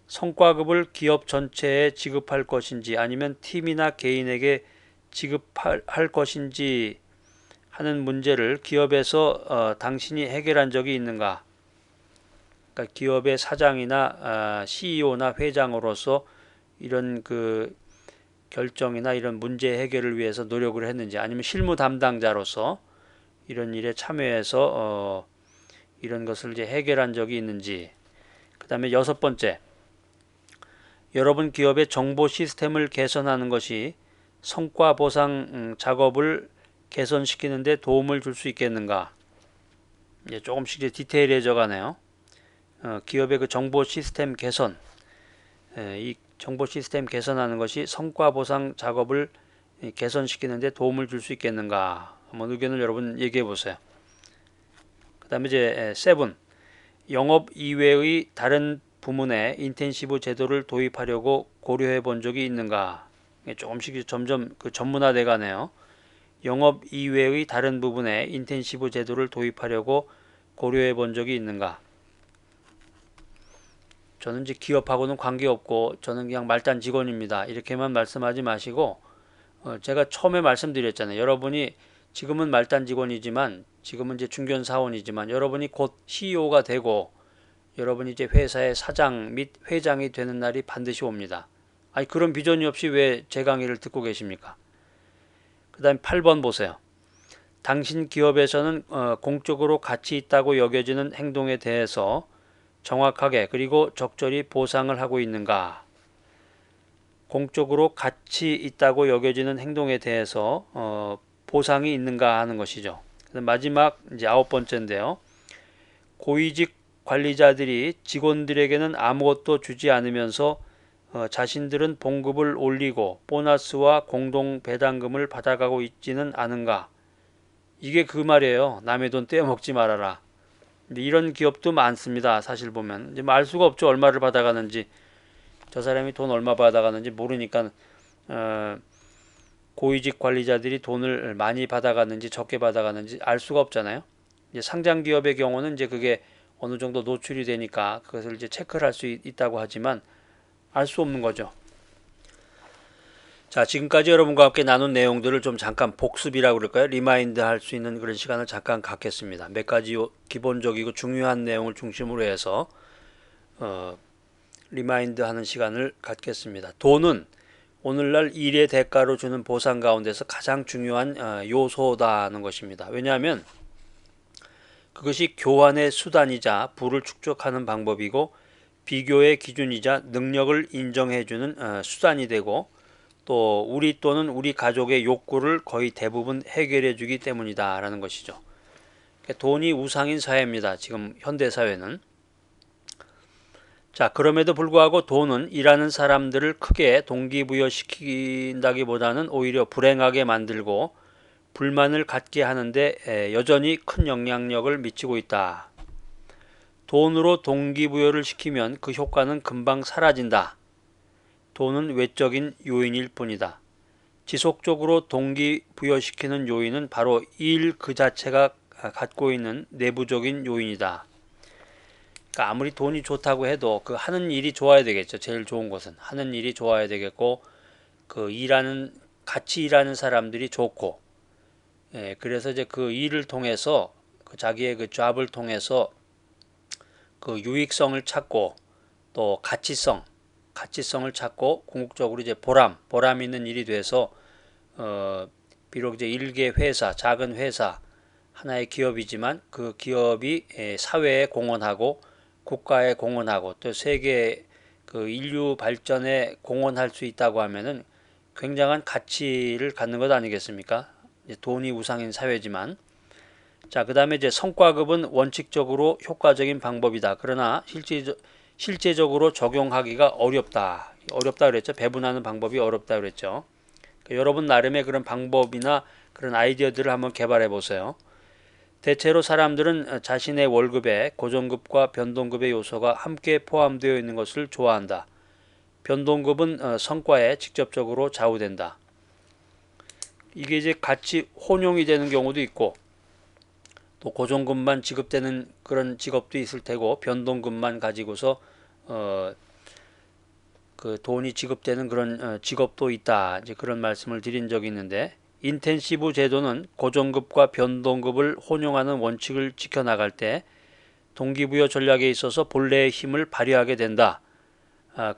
성과급을 기업 전체에 지급할 것인지 아니면 팀이나 개인에게 지급할 것인지 하는 문제를 기업에서 당신이 해결한 적이 있는가? 그러니까 기업의 사장이나 CEO나 회장으로서 이런 그 결정이나 이런 문제 해결을 위해서 노력을 했는지, 아니면 실무 담당자로서 이런 일에 참여해서 이런 것을 이제 해결한 적이 있는지. 그 다음에 여섯 번째, 여러분 기업의 정보 시스템을 개선하는 것이 성과 보상 작업을 개선시키는 데 도움을 줄 수 있겠는가? 이제 조금씩 이제 디테일해져 가네요. 기업의 그 정보 시스템 개선, 이 정보 시스템 개선하는 것이 성과 보상 작업을 개선시키는 데 도움을 줄 수 있겠는가? 한번 의견을 여러분 얘기해 보세요. 그 다음에 이제 세븐, 영업 이외의 다른 부문에 인텐시브 제도를 도입하려고 고려해 본 적이 있는가? 조금씩 점점 그 전문화돼 가네요. 영업 이외의 다른 부분에 인텐시브 제도를 도입하려고 고려해 본 적이 있는가? 저는 이제 기업하고는 관계없고 저는 그냥 말단 직원입니다. 이렇게만 말씀하지 마시고, 제가 처음에 말씀드렸잖아요. 여러분이 지금은 말단 직원이지만, 지금은 이제 중견 사원이지만, 여러분이 곧 CEO가 되고 여러분이 이제 회사의 사장 및 회장이 되는 날이 반드시 옵니다. 아니, 그런 비전이 없이 왜 제 강의를 듣고 계십니까? 그 다음에 8번 보세요. 당신 기업에서는 공적으로 가치 있다고 여겨지는 행동에 대해서 정확하게 그리고 적절히 보상을 하고 있는가? 공적으로 가치 있다고 여겨지는 행동에 대해서 보상이 있는가 하는 것이죠. 마지막 이제 아홉 번째인데요. 고위직 관리자들이 직원들에게는 아무것도 주지 않으면서 자신들은 봉급을 올리고 보너스와 공동 배당금을 받아가고 있지는 않은가? 이게 그 말이에요. 남의 돈 떼어먹지 말아라. 근데 이런 기업도 많습니다. 사실 보면 이제 알 수가 없죠. 얼마를 받아가는지, 저 사람이 돈 얼마 받아가는지 모르니까 고위직 관리자들이 돈을 많이 받아가는지 적게 받아가는지 알 수가 없잖아요. 이제 상장 기업의 경우는 이제 그게 어느 정도 노출이 되니까 그것을 이제 체크를 할 수 있다고 하지만 알 수 없는 거죠. 자, 지금까지 여러분과 함께 나눈 내용들을 좀 잠깐 복습이라고 그럴까요? 리마인드 할 수 있는 그런 시간을 잠깐 갖겠습니다. 몇 가지 기본적이고 중요한 내용을 중심으로 해서 리마인드 하는 시간을 갖겠습니다. 돈은 오늘날 일의 대가로 주는 보상 가운데서 가장 중요한 요소다는 것입니다. 왜냐하면 그것이 교환의 수단이자 부를 축적하는 방법이고 비교의 기준이자 능력을 인정해주는 수단이 되고, 또 우리 또는 우리 가족의 욕구를 거의 대부분 해결해 주기 때문이다 라는 것이죠. 돈이 우상인 사회입니다. 지금 현대 사회는. 자, 그럼에도 불구하고 돈은 일하는 사람들을 크게 동기부여시킨다기보다는 오히려 불행하게 만들고 불만을 갖게 하는데 여전히 큰 영향력을 미치고 있다. 돈으로 동기부여를 시키면 그 효과는 금방 사라진다. 돈은 외적인 요인일 뿐이다. 지속적으로 동기부여시키는 요인은 바로 일 그 자체가 갖고 있는 내부적인 요인이다. 그러니까 아무리 돈이 좋다고 해도 그 하는 일이 좋아야 되겠죠. 제일 좋은 것은 하는 일이 좋아야 되겠고, 그 같이 일하는 사람들이 좋고, 그래서 이제 그 일을 통해서 그 자기의 그 잡을 통해서 그 유익성을 찾고 또 가치성을 찾고 궁극적으로 이제 보람 있는 일이 돼서 비록 이제 일개 회사, 작은 회사, 하나의 기업이지만 그 기업이 사회에 공헌하고 국가에 공헌하고 또 세계 그 인류 발전에 공헌할 수 있다고 하면은 굉장한 가치를 갖는 것 아니겠습니까? 돈이 우상인 사회지만. 자, 그 다음에 이제 성과급은 원칙적으로 효과적인 방법이다. 그러나 실제적으로 적용하기가 어렵다. 어렵다 그랬죠. 배분하는 방법이 어렵다 그랬죠. 그러니까 여러분 나름의 그런 방법이나 그런 아이디어들을 한번 개발해 보세요. 대체로 사람들은 자신의 월급에 고정급과 변동급의 요소가 함께 포함되어 있는 것을 좋아한다. 변동급은 성과에 직접적으로 좌우된다. 이게 이제 같이 혼용이 되는 경우도 있고, 또 고정급만 지급되는 그런 직업도 있을 테고, 변동급만 가지고서 그 돈이 지급되는 그런 직업도 있다. 이제 그런 말씀을 드린 적이 있는데, 인텐시브 제도는 고정급과 변동급을 혼용하는 원칙을 지켜나갈 때 동기부여 전략에 있어서 본래의 힘을 발휘하게 된다.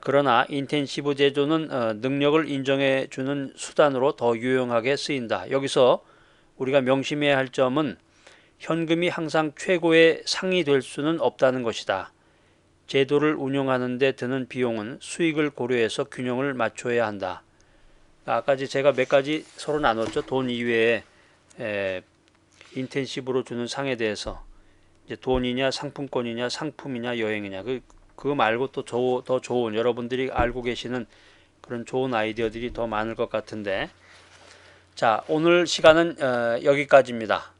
그러나 인텐시브 제도는 능력을 인정해주는 수단으로 더 유용하게 쓰인다. 여기서 우리가 명심해야 할 점은 현금이 항상 최고의 상이 될 수는 없다는 것이다. 제도를 운영하는 데 드는 비용은 수익을 고려해서 균형을 맞춰야 한다. 아까 제가 몇 가지 서로 나눴죠. 돈 이외에 인텐시브로 주는 상에 대해서 이제 돈이냐 상품권이냐 상품이냐 여행이냐 그거 말고 또 더 좋은 여러분들이 알고 계시는 그런 좋은 아이디어들이 더 많을 것 같은데 자 오늘 시간은 여기까지입니다.